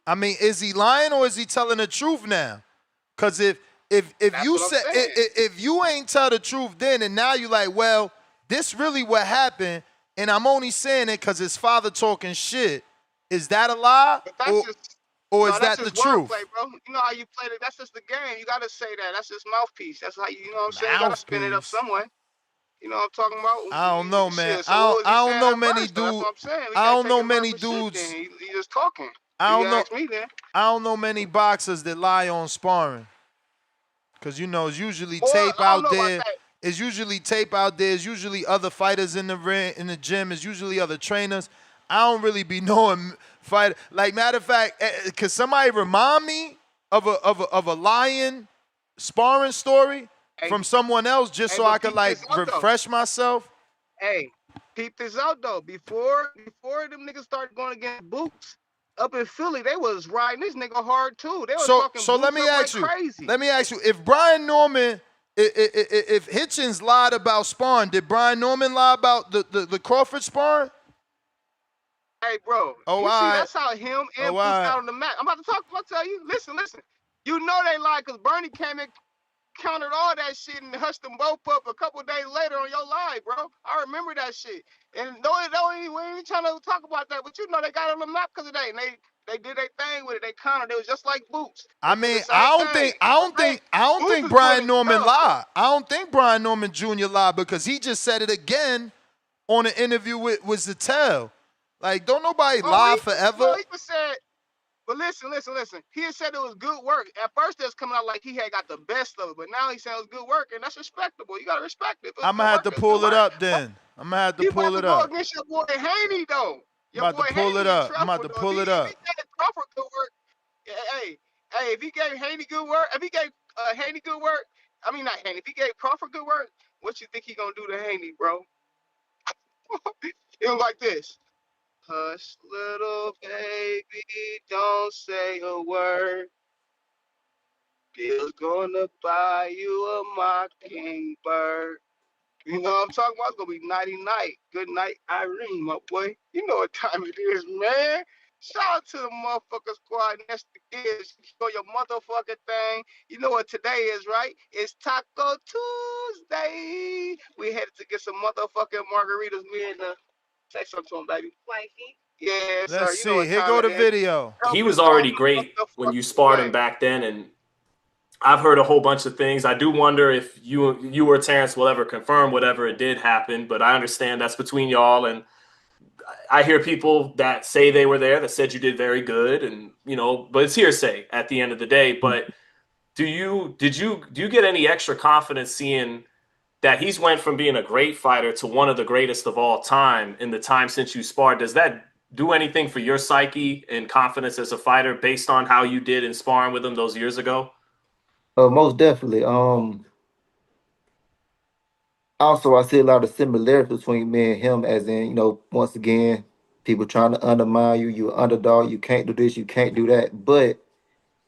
I mean, is he lying or is he telling the truth now? Because if you say if you ain't tell the truth then, and now you like, well, this really what happened, and I'm only saying it because his father talking shit. Is that a lie, or is that the truth? Play, bro. You know how you play it. That's just the game. You gotta say that. That's just mouthpiece. That's how you know what I'm saying. You gotta spin it up some way. You know what I'm talking about? I don't know, man. Shit, so I don't know many dudes. dudes. That's what I'm saying. I don't know many dudes. He just talking. I don't know. Ask me then. I don't know many boxers that lie on sparring. Cause you know it's usually tape out there. It's usually tape out there. It's usually other fighters in the ring, in the gym. It's usually other trainers. I don't really be knowing fight. Like matter of fact, could somebody remind me of a lying sparring story from someone else just so I could like refresh myself? Hey, peep this out though. Before them niggas started going against Boots, up in Philly, they was riding this nigga hard too. They was So fucking so let boots me up like ask you. crazy. Let me ask you. If Brian Norman, if Hitchins lied about sparring, did Brian Norman lie about the Crawford sparring? Hey, bro, Oh, you see, all right. that's how him and Oh, Boots all right. got on the map. I'm about to talk. I'm about to tell you. Listen. You know they lied because Bernie came and countered all that shit and hushed them both up a couple days later on your live, bro. I remember that shit. And we ain't trying to talk about that, but you know they got on the map because of that. And they did their thing with it. They countered. It was just like Boots. I They did mean, the same thing. I don't Boots think is doing Brian it Norman tough. lied. I don't think Brian Norman Jr. lied because he just said it again on an interview with Zattel. Like, don't nobody lie forever. No, he just said. But listen. He had said it was good work. At first, it was coming out like he had got the best of it, but now he said it was good work, and that's respectable. You gotta respect it. I'm gonna have to pull it up then. I'm gonna have to pull it Go up. against your boy Haney though. I'm about to pull it up. I'm about to pull it up. If he gave Crawford good work, hey, if he gave Haney good work, if he gave Haney good work, I mean not Haney. If he gave Crawford good work, what you think he gonna do to Haney, bro? It was like this. Hush, little baby, don't say a word. Bill's gonna buy you a mockingbird. You know what I'm talking about? It's gonna be nighty night. Good night, Irene, my boy. You know what time it is, man. Shout out to the motherfucker squad next to kids. For your motherfucking thing. You know what today is, right? It's Taco Tuesday. We headed to get some motherfucking margaritas. Me and say something to him, baby. Wifey. Yeah, sir. Let's You know see. what Here time go it the is. video. He was already great when you sparred him back then, and I've heard a whole bunch of things. I do wonder if you or Terence will ever confirm whatever it did happen, but I understand that's between y'all, and I hear people that say they were there that said you did very good, and but it's hearsay at the end of the day. But do you get any extra confidence seeing that he's went from being a great fighter to one of the greatest of all time in the time since you sparred? Does that do anything for your psyche and confidence as a fighter based on how you did in sparring with him those years ago? Most definitely. Also, I see a lot of similarities between me and him, as in, once again, people trying to undermine you. You're an underdog. You can't do this. You can't do that. But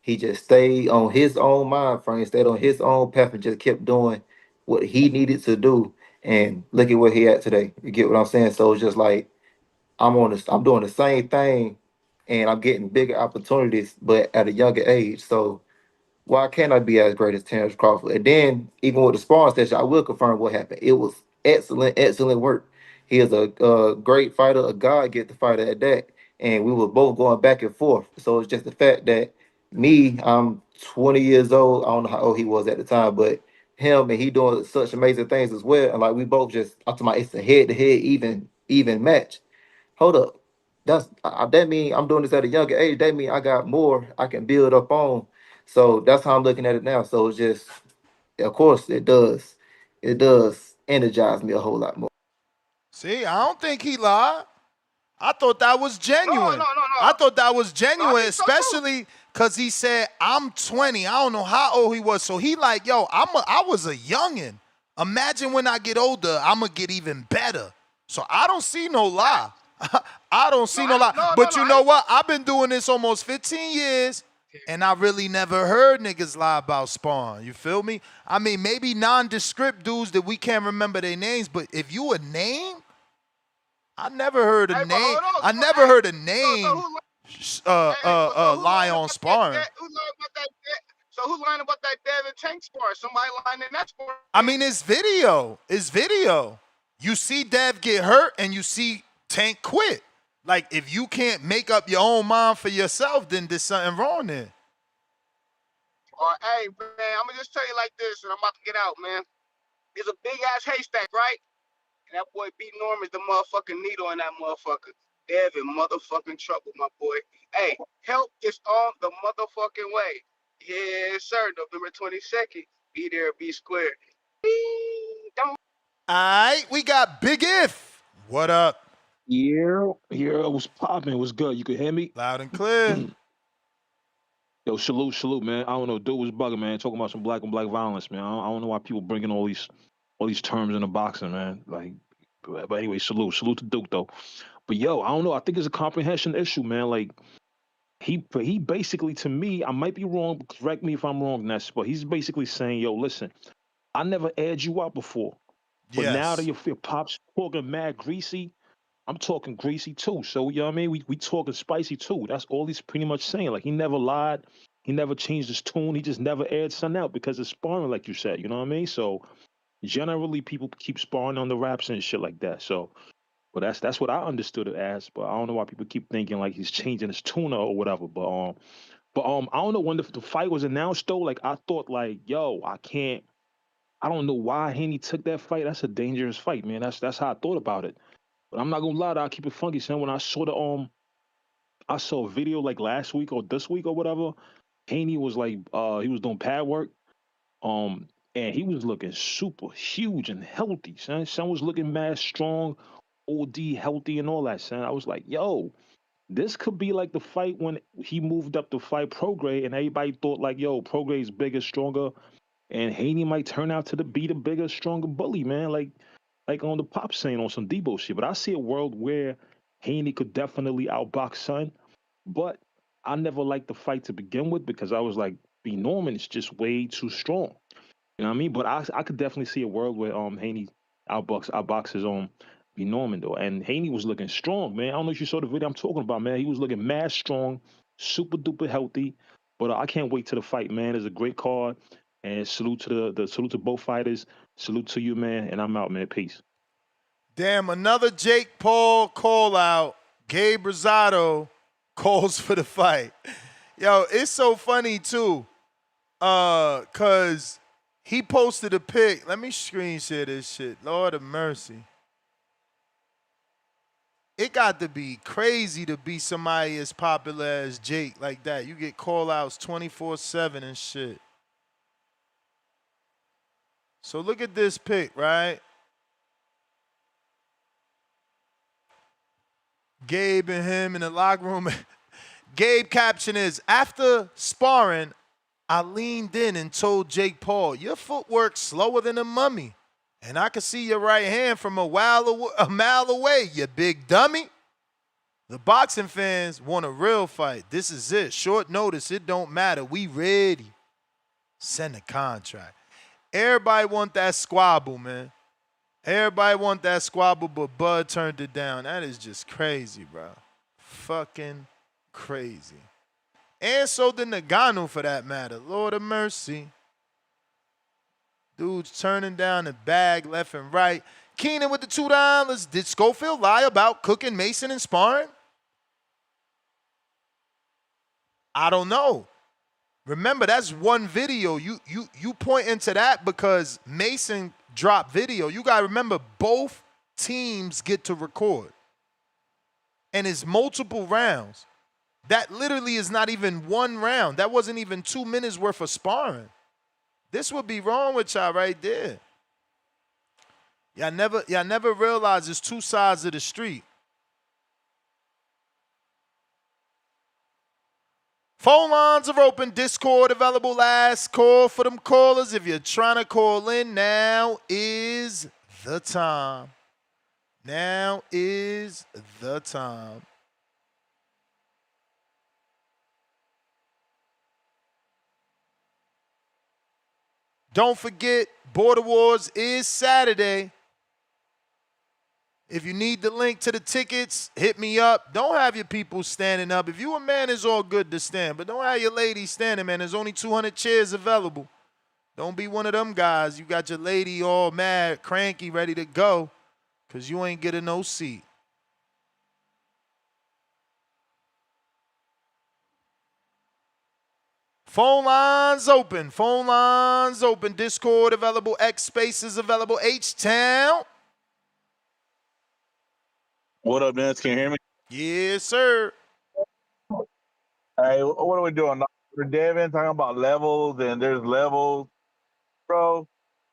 he just stayed on his own mind frame, stayed on his own path, and just kept doing what he needed to do. And look at where he at today. You get what I'm saying? So it's just like I'm doing the same thing, and I'm getting bigger opportunities, but at a younger age. So why can't I be as great as Terence Crawford? And then even with the sparring session, I will confirm what happened. It was excellent work. He is a great fighter, a God-gifted fighter at that. And we were both going back and forth. So it's just the fact that I'm 20 years old. I don't know how old he was at the time, but him and he doing such amazing things as well. And like we both just, I'm talking about it's a head-to-head even match. Hold up. That mean I'm doing this at a younger age. That mean I got more I can build up on. So that's how I'm looking at it now. So it's just, of course, it does. It does energize me a whole lot more. See, I don't think he lied. I thought that was genuine. No. I thought that was genuine, especially because he said, I'm 20. I don't know how old he was. So he like, yo, I was a youngin'. Imagine when I get older, I'm going to get even better. So I don't see no lie. I don't see no lie. But you know what? I've been doing this almost 15 years, and I really never heard niggas lie about sparring. You feel me? I mean, maybe nondescript dudes that we can't remember their names, but if you a name, I never heard a name. I never heard a name lie on sparring. So who's lying about that Devin Tank spar? Somebody lying in that spar. I mean, it's video. It's video. You see Dev get hurt and you see Tank quit. Like, if you can't make up your own mind for yourself, then there's something wrong there. Hey, man, I'm going to just tell you like this, and I'm about to get out, man. There's a big-ass haystack, right? And that boy B. Norm is the motherfucking needle in that motherfucker. Dev in motherfucking trouble, my boy. Hey, help is on the motherfucking way. Yes, sir. November 22nd. Be there, be square. Don't. All right, we got Big If. What up? Yeah, it was popping. It was good. You could hear me? Loud and clear. Yo, salute, man. I don't know. Dude was bugging, man. Talking about some black on black violence, man. I don't know why people bringing all these terms into boxing, man. Like, but anyway, salute to Duke though. But yo, I don't know. I think it's a comprehension issue, man. Like, he basically, to me, I might be wrong. Correct me if I'm wrong, Ness, but he's basically saying, yo, listen, I never aired you out before, but now that Yes. your pop's talking mad greasy, I'm talking greasy too. So you know what I mean? We talking spicy too. That's all he's pretty much saying. Like he never lied, he never changed his tune, he just never aired something out because it's sparring, like you said. You know what I mean? So generally, people keep sparring on the raps and shit like that. So, but that's what I understood it as. But I don't know why people keep thinking like he's changing his tune or whatever. But I don't know when the fight was announced though. Like I thought like, yo, I can't. I don't know why Haney took that fight. That's a dangerous fight, man. That's how I thought about it. But I'm not gonna lie, I'll keep it funky, son. When I saw a video like last week or this week or whatever. Haney was like, he was doing pad work, um, and he was looking super huge and healthy, son. Son was looking mad strong, OD healthy and all that, son. I was like, yo, this could be like the fight when he moved up to fight Prograis, and everybody thought like, yo, Prograis is bigger, stronger, and Haney might turn out to be the bigger, stronger bully, man. Like on the pop saying on some Debo shit. But I see a world where Haney could definitely outbox Son, but I never liked the fight to begin with because I was like, B Norman is just way too strong. You know what I mean? But I could definitely see a world where Haney outboxes B Norman though. And Haney was looking strong, man. I don't know if you saw the video I'm talking about, man. He was looking mad strong, super duper healthy. But I can't wait to the fight, man. It's a great card. And salute to the salute to both fighters. Salute to you, man. And I'm out, man. Peace. Damn, another Jake Paul call out. Gabe Rosado calls for the fight. Yo, it's so funny too. Cause he posted a pic. Let me screen share this shit. Lord of mercy. It got to be crazy to be somebody as popular as Jake like that. You get call outs 24/7 and shit. So look at this pic, right? Gabe and him in the locker room. Gabe caption is, after sparring, I leaned in and told Jake Paul, your footwork's slower than a mummy. And I can see your right hand from a mile away, you big dummy. The boxing fans want a real fight. This is it. Short notice, it don't matter. We ready. Send a contract. Everybody want that squabble, man. Everybody want that squabble, but Bud turned it down. That is just crazy, bro. Fucking crazy. And so did Nagano, for that matter. Lord of mercy. Dude's turning down the bag left and right. Keenan with the $2. Did Schofield lie about cooking Mason and sparring? I don't know. Remember, that's one video. You point into that because Mason dropped video. You got to remember, both teams get to record. And it's multiple rounds. That literally is not even one round. That wasn't even 2 minutes worth of sparring. This would be wrong with y'all right there. Y'all never realize there's two sides of the street. Phone lines are open. Discord available. Last call for them callers. If you're trying to call in, now is the time. Now is the time. Don't forget, Border Wars is Saturday. If you need the link to the tickets, hit me up. Don't have your people standing up. If you a man, it's all good to stand. But don't have your lady standing, man. There's only 200 chairs available. Don't be one of them guys. You got your lady all mad, cranky, ready to go because you ain't getting no seat. Phone lines open. Phone lines open. Discord available. X Spaces available. H-Town. What up, Nance? Can you hear me? Yes, sir. Hey, what are we doing? Devin talking about levels, and there's levels. Bro,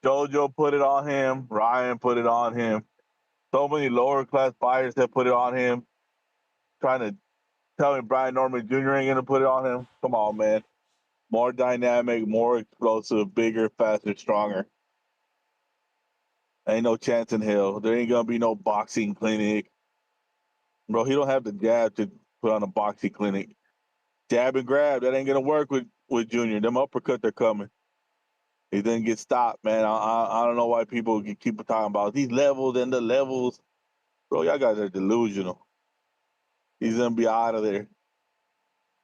JoJo put it on him. Ryan put it on him. So many lower class fighters have put it on him. Trying to tell me Brian Norman Jr. ain't going to put it on him. Come on, man. More dynamic, more explosive, bigger, faster, stronger. Ain't no chance in hell. There ain't going to be no boxing clinic. Bro, he don't have the jab to put on a boxing clinic. Jab and grab. That ain't gonna work with Junior. Them uppercuts are coming. He didn't get stopped, man. I don't know why people keep talking about these levels and the levels. Bro, y'all guys are delusional. He's gonna be out of there.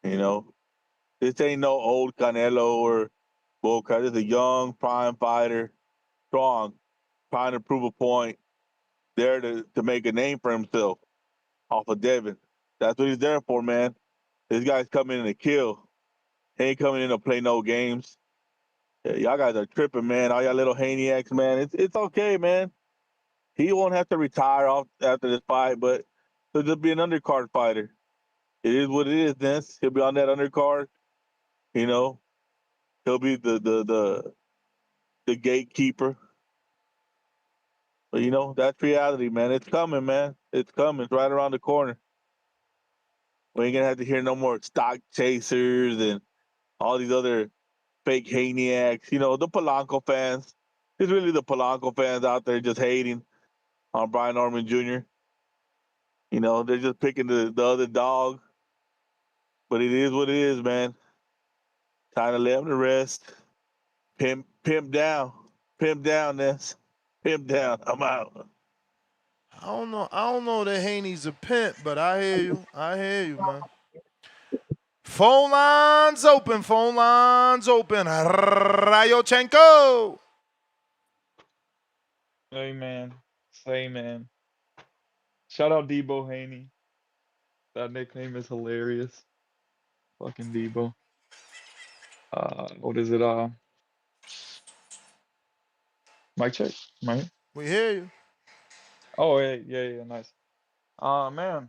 You know, this ain't no old Canelo or Boca. This is a young prime fighter, strong, trying to prove a point, there to make a name for himself off of Devin. That's what he's there for, man. This guy's coming in to kill. He ain't coming in to play no games. Yeah, y'all guys are tripping, man. All y'all little Haneyacks, man. It's okay, man. He won't have to retire off after this fight, but he'll just be an undercard fighter. It is what it is, Ness. He'll be on that undercard. You know, he'll be the gatekeeper. But you know, that's reality, man. It's coming, man. It's coming. It's right around the corner. We ain't gonna have to hear no more stock chasers and all these other fake Haneyacks. You know, the Polanco fans. It's really the Polanco fans out there just hating on Brian Norman Jr. You know, they're just picking the other dog. But it is what it is, man. Time to let him to rest. Pimp down. Pimp down, Ness. Pimp down. I'm out. I don't know that Haney's a pimp, but I hear you. I hear you, man. Phone lines open. Phone lines open. Rayochenko. Hey, man. Say, man. Shout out Debo Haney. That nickname is hilarious. Fucking Debo. What is it? Mic check. Mic. We hear you. Oh, yeah, nice. Man,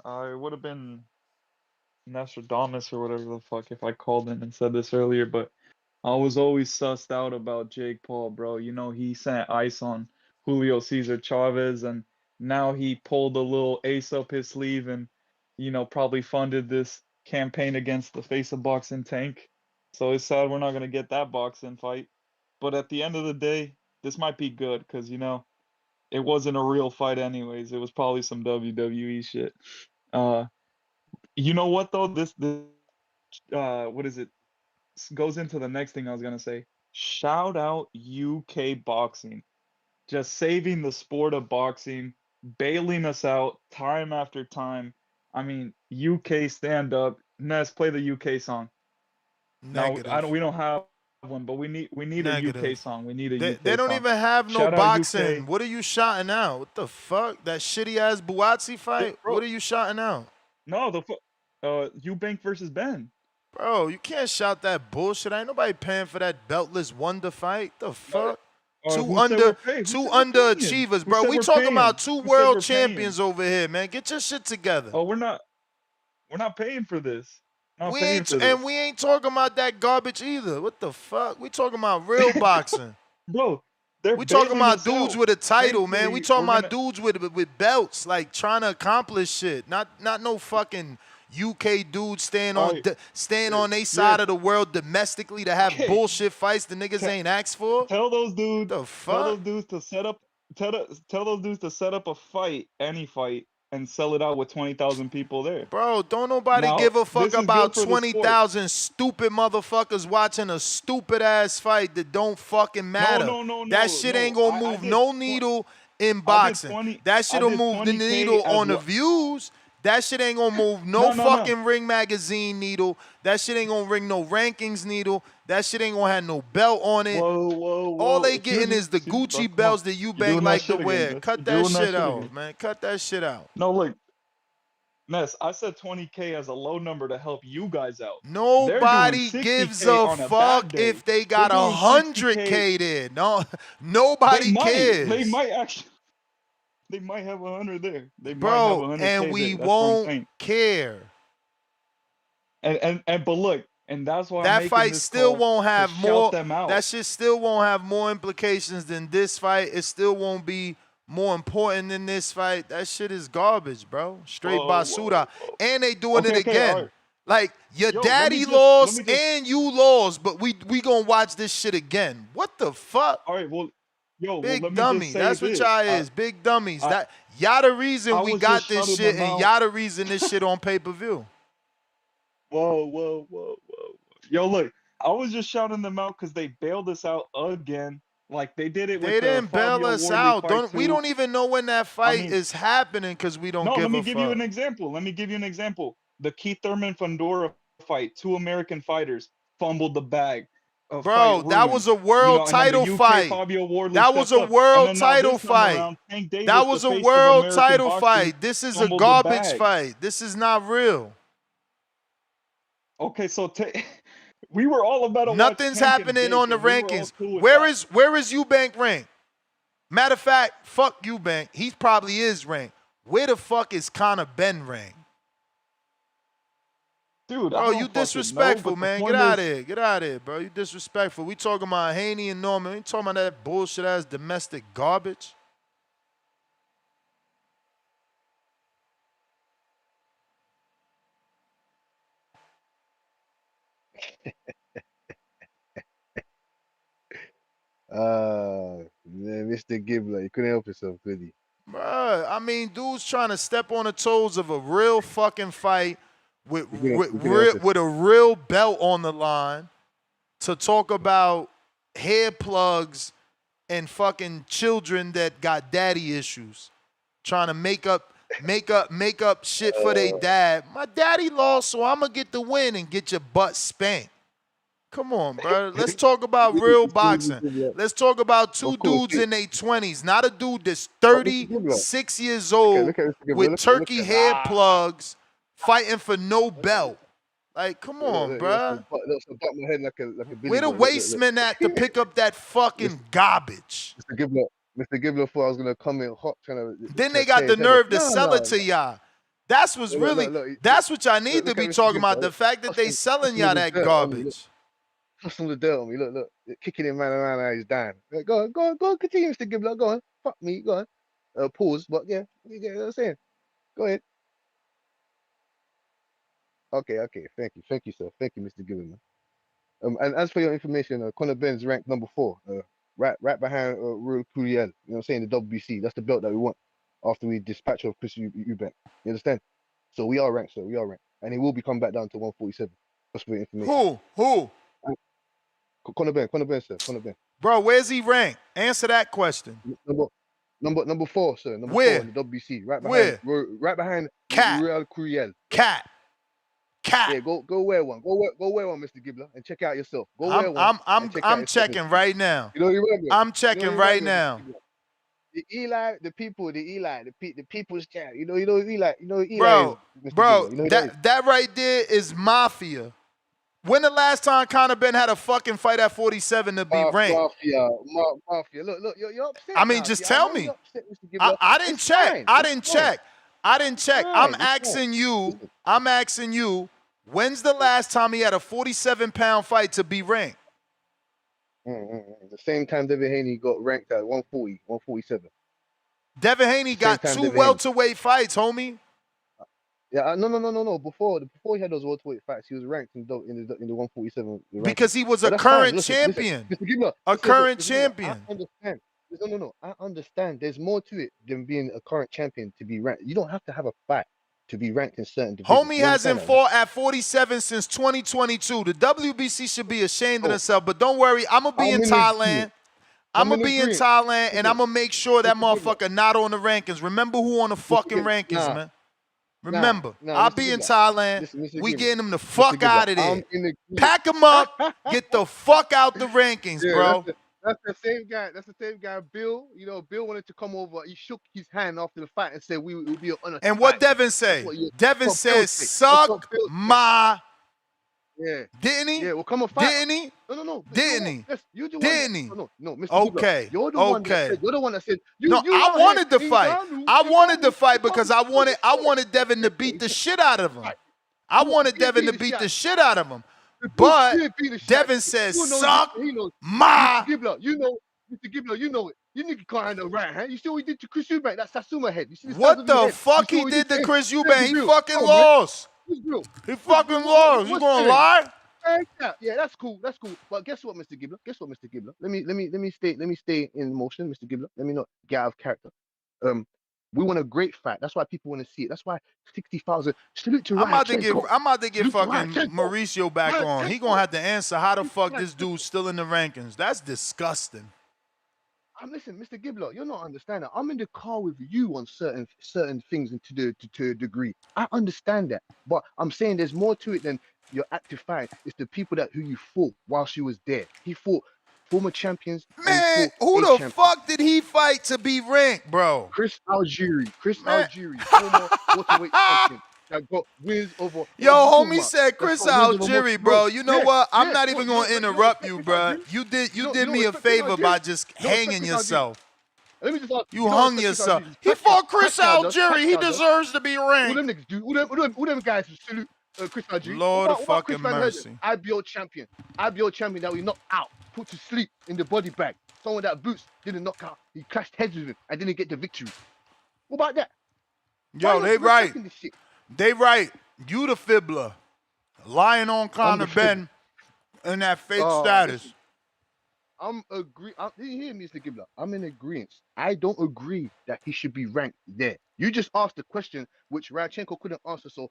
I would have been Nostradamus or whatever the fuck if I called in and said this earlier, but I was always sussed out about Jake Paul, bro. You know, he sent ice on Julio Cesar Chavez, and now he pulled a little ace up his sleeve and, you know, probably funded this campaign against the face of boxing Tank. So it's sad we're not going to get that boxing fight. But at the end of the day, this might be good because, you know, it wasn't a real fight anyways. It was probably some WWE shit. You know what, though? This what is it? Goes into the next thing I was gonna say. Shout out UK boxing, just saving the sport of boxing, bailing us out time after time. I mean, UK stand up. Ness, play the UK song. Negative. No, we don't have one, but we need a UK song. We need a UK They don't song. even have no Shout out boxing. UK. What are you shouting out? What the fuck? That shitty ass Buatsi fight? Bro. What are you shouting out? No, Eubank versus Ben. Bro, you can't shout that bullshit. Ain't nobody paying for that beltless wonder fight. The fuck? Two underachievers, bro. We talking about two world champions over here, man. Get your shit together. Oh, we're not paying for this. We ain't talking about that garbage either. What the fuck? We talking about real boxing. Bro, we talking about dudes with a title, man. We talking about dudes with belts, like trying to accomplish shit. Not no fucking UK dudes staying on their side of the world domestically to have bullshit fights the niggas ain't asked for. Tell those dudes. The fuck? Tell those dudes to set up. Tell those dudes to set up a fight, any fight, and sell it out with 20,000 people there. Bro, don't nobody give a fuck about 20,000 stupid motherfuckers watching a stupid ass fight that don't fucking matter. That shit ain't gonna move no needle in boxing. That shit'll move the needle on the views. That shit ain't gonna move no fucking Ring Magazine needle. That shit ain't gonna ring no rankings needle. That shit ain't gonna have no belt on it. Whoa. All they getting is the Gucci belts that Eubank like to wear. Cut that shit out, man. Cut that shit out. No, look. Ness, I said 20K as a low number to help you guys out. Nobody gives a fuck if they got 100K there. No, nobody cares. They might actually. They might have 100 there. They might have 100K and we won't care. And but look, and that's why that fight still won't have more. That shit still won't have more implications than this fight. It still won't be more important than this fight. That shit is garbage, bro. Straight basura. And they doing it again. Right. Like your daddy lost and you lost, but we gonna watch this shit again. What the fuck? All right, well. Big dummy. That's what y'all is. Big dummies. Y'all the reason we got this shit, and y'all the reason this shit on pay-per-view. Whoa. Yo, look, I was just shouting them out because they bailed us out again. Like they did it with They the didn't bail Fabio us Wardley out. fight We too. don't even know when that I fight mean, is happening because we don't no, give let me a give you fuck. an example. The Keith Thurman Fundora fight, 2 American fighters fumbled the bag. Fight Bro, that ruined. was a world And then the title UK fight. Fabio Wardley That was stepped a up. And world then now title this time fight. around, Tank That Davis, the was a face of world American title boxing, fight. This is a fumbled the garbage bag. fight. This is not real. Okay, so we were all about to watch Nothing's Tank and happening Jake, on the and we were all rankings. cool with Where that. is Eubank ranked? Matter of fact, fuck Eubank. He probably is ranked. Where the fuck is Conor Ben ranked? Dude, Bro, you disrespectful, man. Get out of here. Get out of here, bro. You disrespectful. We talking about Haney and Norman. We talking about that bullshit ass domestic garbage. Man, Mr. Gibbler, you couldn't help yourself, could he? Bruh, I mean, dude's trying to step on the toes of a real fucking fight with a real belt on the line to talk about hair plugs and fucking children that got daddy issues. Trying to make up shit for their dad. My daddy lost, so I'm gonna get the win and get your butt spanked. Come on, bro. Let's talk about real boxing. Let's talk about two dudes in their 20s, not a dude that's 36 years old with turkey hair plugs fighting for no belt. Like, come on, bro. Where the wastemen at to pick up that fucking garbage? Mr. Gibbler thought I was gonna come in hot trying to. Then they got the nerve to sell it to y'all. That's what's really. That's what y'all need to be talking about. The fact that they selling y'all that garbage. Toss some of the dirt on me. Look, kicking him around and he's dying. Go on, continue, Mr. Gibbler. Go on, fuck me, go on. Pause, but yeah, you get what I'm saying. Go ahead. Okay, thank you, sir. Thank you, Mr. Gibbler. And as for your information, Conor Ben's ranked number 4, right behind Royal Couriel. You know what I'm saying? The WBC. That's the belt that we want after we dispatch of Chris Eubank. You understand? So we are ranked, sir. We are ranked, and he will be coming back down to 147. Just for your information. Who? Conor Ben, sir. Conor Ben. Bro, where's he ranked? Answer that question. Number 4, sir. Number Where? 4 in the WBC. Right behind. Where? Right behind Cat. Royal Couriel. Cat. Yeah, go wear one. Go wear one, Mr. Gibbler, and check out yourself. Go wear one. I'm checking right now. You know you remember? I'm checking right now. The Eli, the people's chat. You know Eli. You know Eli. Bro, you know that right there is mafia. When the last time Conor Ben had a fucking fight at 47 to be ranked? Mafia. Look, you're upset. I mean, just tell me. I didn't check. I didn't check. I'm asking you, when's the last time he had a 47-pound fight to be ranked? The same time Devin Haney got ranked at 140, 147. Devin Haney got 2 welterweight fights, homie. Yeah, no. Before he had those welterweight fights, he was ranked in the 147. Because he was a current champion. A current champion. I understand. No. I understand. There's more to it than being a current champion to be ranked. You don't have to have a fight to be ranked in certain divisions. Homie hasn't fought at 47 since 2022. The WBC should be ashamed of themselves. But don't worry, I'm gonna be in Thailand. I'm gonna be in Thailand, and I'm gonna make sure that motherfucker not on the rankings. Remember who on the fucking rankings, man. Remember, I'll be in Thailand. We getting him the fuck out of there. Pack him up. Get the fuck out the rankings, bro. That's the same guy. That's the same guy. Bill, Bill wanted to come over. He shook his hand after the fight and said, "We will be an honor." And what Devin say? Devin says, "Suck my." Yeah. Didn't he? Yeah. Well, come on, fight. Didn't he? No. Didn't he? You the Didn't he? No, Mr. Okay. You're the one that said. You're the one that said. I wanted the fight. I wanted the fight because I wanted Devin to beat the shit out of him. I wanted Devin to beat the shit out of him. But Devin says, "Suck my." Mr. Gibbler, you know it. You nigga can't handle right hand. You see what he did to Chris Eubank? That's Satsuma head. You see what the fuck he did to Chris Eubank? He fucking lost. He fucking lost. You gonna lie? Yeah, that's cool. But guess what, Mr. Gibbler? Let me stay in motion, Mr. Gibbler. Let me not get out of character. We want a great fight. That's why people want to see it. That's why 60,000. Salute to I'm about to get Salute to fucking Mauricio back on. He gonna have to answer how the fuck this dude's still in the rankings. That's disgusting. Listen, Mr. Gibbler, you're not understanding. I'm in the car with you on certain things and to a degree. I understand that, but I'm saying there's more to it than your active fight. It's the people that who you fought whilst you was there. He fought former champions. Man, who the fuck did he fight to be ranked, bro? Chris Algieri, former welterweight champion. That got wins over. Yo, homie said Chris Algieri, bro. You know what? I'm not even gonna interrupt you, bro. You did me a favor by just hanging yourself. Let me just ask you hung yourself. He fought Chris Algieri. He deserves to be ranked. All them niggas do. All them guys who salute Chris Algieri. Lord of fucking mercy. IBO champion that we knocked out, put to sleep in the body bag. Someone that Boots didn't knock out. He clashed heads with him and didn't get the victory. What about that? Yo, they right. They right. You the fibbler. Lying on Conor Ben in that fake status. I'm agree. Did you hear me, Mr. Gibbler? I'm in agreement. I don't agree that he should be ranked there. You just asked the question which Radchenko couldn't answer, so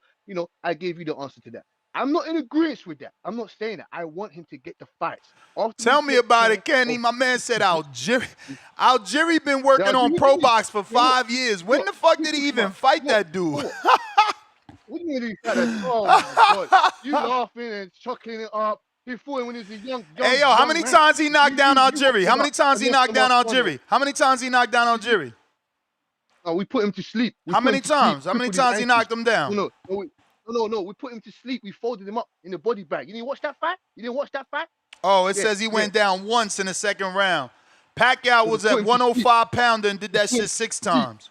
I gave you the answer to that. I'm not in agreement with that. I'm not saying that. I want him to get the fights. Tell me about it, Kenny. My man said Algieri. Algieri been working on Pro Box for 5 years. When the fuck did he even fight that dude? What do you mean he fight that? Oh my God. You laughing and chuckling it up. He fought him when he was a young Hey, yo, how many times he knocked down Algieri? How many times he knocked down Algieri? How many times he knocked down Algieri? Oh, we put him to sleep. How many times? How many times he knocked him down? No. We put him to sleep. We folded him up in the body bag. You didn't watch that fight? Oh, it says he went down once in the second round. Pacquiao was at 105 pounder and did that shit 6 times.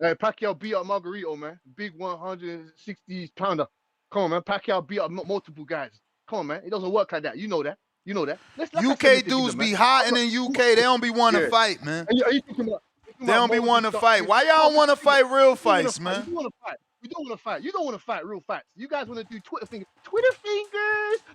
Pacquiao beat up Margarito, man. Big 160 pounder. Come on, man. Pacquiao beat up multiple guys. Come on, man. It doesn't work like that. You know that. UK dudes be hiding in UK. They don't be wanting to fight, man. They don't be wanting to fight. Why y'all don't want to fight real fights, man? We don't want to fight. You don't want to fight real fights. You guys want to do Twitter fingers.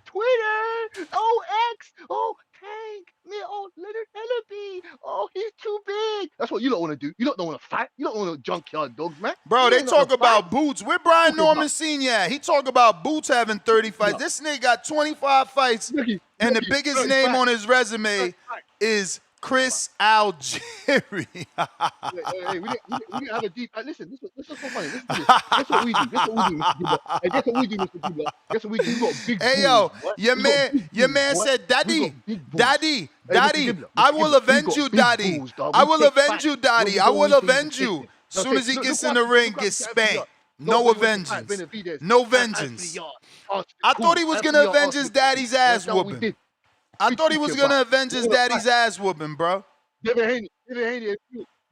Twitter. Oh, X. Oh, Tank. Me. Oh, Leonard Ellaby. Oh, he's too big. That's what you don't want to do. You don't want to fight. You don't want to junkyard dogs, man. Bro, they talk about Boots. Where Brian Norman Sr. at? He talk about Boots having 30 fights. This nigga got 25 fights, and the biggest name on his resume is Chris Algieri. We didn't have a deep. Listen, this is so funny. That's what we do. That's what we do, Mr. Gibbler. That's what we do. We got big. Hey yo, your man said, Daddy, I will avenge you, Daddy. I will avenge you, Daddy. I will avenge you. Soon as he gets in the ring, gets spanked. No vengeance. No vengeance. I thought he was gonna avenge his daddy's ass whooping. I thought he was gonna avenge his daddy's ass whooping, bro. Devin Haney,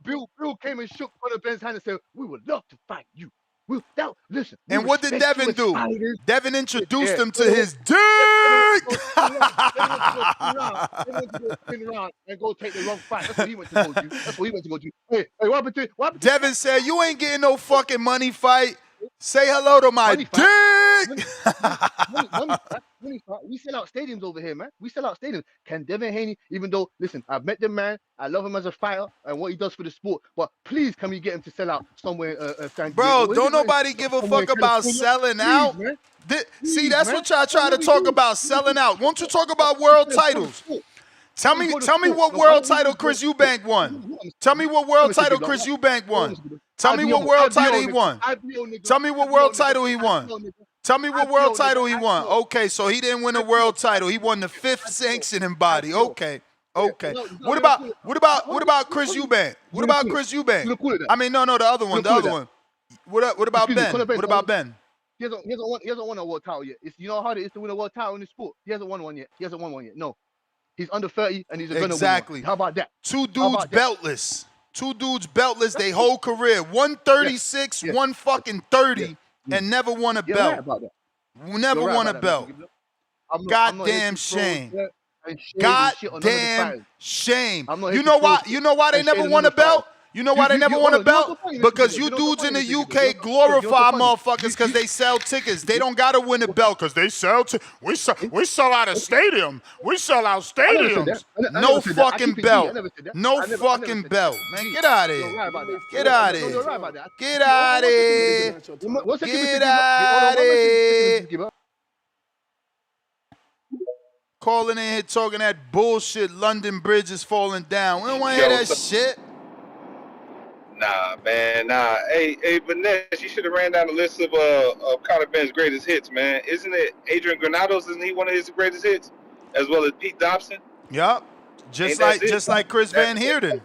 Bill came and shook Conor Ben's hand and said, "We would love to fight you." Listen. And what did Devin do? Devin introduced him to his dick. Spin around and go take the wrong fight. That's what he went to go do. Hey, what happened to Devin said, "You ain't getting no fucking money fight. Say hello to my dick." We sell out stadiums over here, man. We sell out stadiums. Can Devin Haney, even though, listen, I've met the man, I love him as a fighter and what he does for the sport, but please, can we get him to sell out somewhere? San Bro, don't nobody give a fuck about selling out. See, that's what y'all try to talk about, selling out. Won't you talk about world titles? Tell me what world title Chris Eubank won. Tell me what world title Chris Eubank won. Tell me what world title he won. Tell me what world title he won. Tell me what world title he won. Okay, so he didn't win a world title. He won the 5th sanctioning body. Okay. What about Chris Eubank? What about Chris Eubank? I mean, no, the other one. What about Ben? What about Ben? He hasn't won a world title yet. You know how hard it is to win a world title in the sport. He hasn't won one yet. No. He's under 30 and he's gonna win. Exactly. How about that? Two dudes beltless. They whole career. 136, one fucking 30, and never won a belt. Never won a belt. Goddamn shame. Goddamn shame. You know why they never won a belt? You know why they never won a belt? Because you dudes in the UK glorify motherfuckers because they sell tickets. They don't gotta win a belt because they sell. We sell out a stadium. We sell out stadiums. No fucking belt. No fucking belt. Man, get out of here. Get out of here. Get out of here. Get out of here. Calling in here talking that bullshit. London Bridge is falling down. We don't want to hear that shit. Nah, man, nah. Hey, Vanessa, you should have ran down the list of Conor Benn's greatest hits, man. Isn't it Adrian Granados? Isn't he one of his greatest hits, as well as Pete Dobson? Yup. Just like Chris Van Heerden.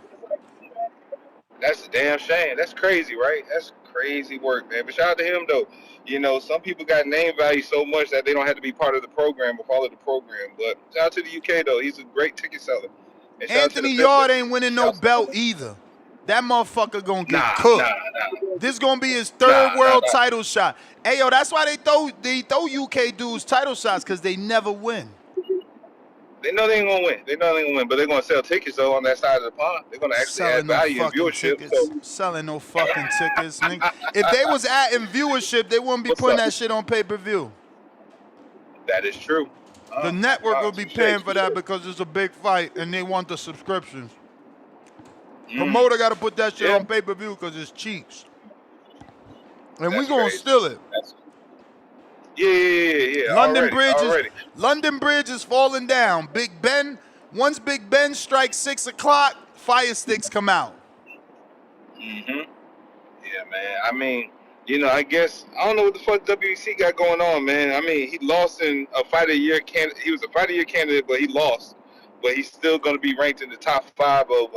That's a damn shame. That's crazy, right? That's crazy work, man. But shout out to him, though. You know, some people got name value so much that they don't have to be part of the program or follow the program. But shout out to the UK, though. He's a great ticket seller. Anthony Yard ain't winning no belt either. That motherfucker gonna get cooked. This gonna be his third world title shot. Hey, yo, that's why they throw UK dudes title shots, because they never win. They know they ain't gonna win. They know they ain't gonna win, but they're gonna sell tickets though on that side of the pond. They're gonna actually add value in viewership. Selling no fucking tickets, nigga. If they was adding viewership, they wouldn't be putting that shit on pay-per-view. That is true. The network will be paying for that because it's a big fight and they want the subscriptions. Promoter got to put that shit on pay-per-view because it's cheeks. And we gonna steal it. Yeah. London Bridge is falling down. Big Ben, once Big Ben strikes 6 o'clock, fire sticks come out. Yeah, man. I mean, you know, I guess I don't know what the fuck WEC got going on, man. I mean, he lost in a Fight of the Year candidate. He was a Fight of the Year candidate, but he lost. But he's still going to be ranked in the top 5 of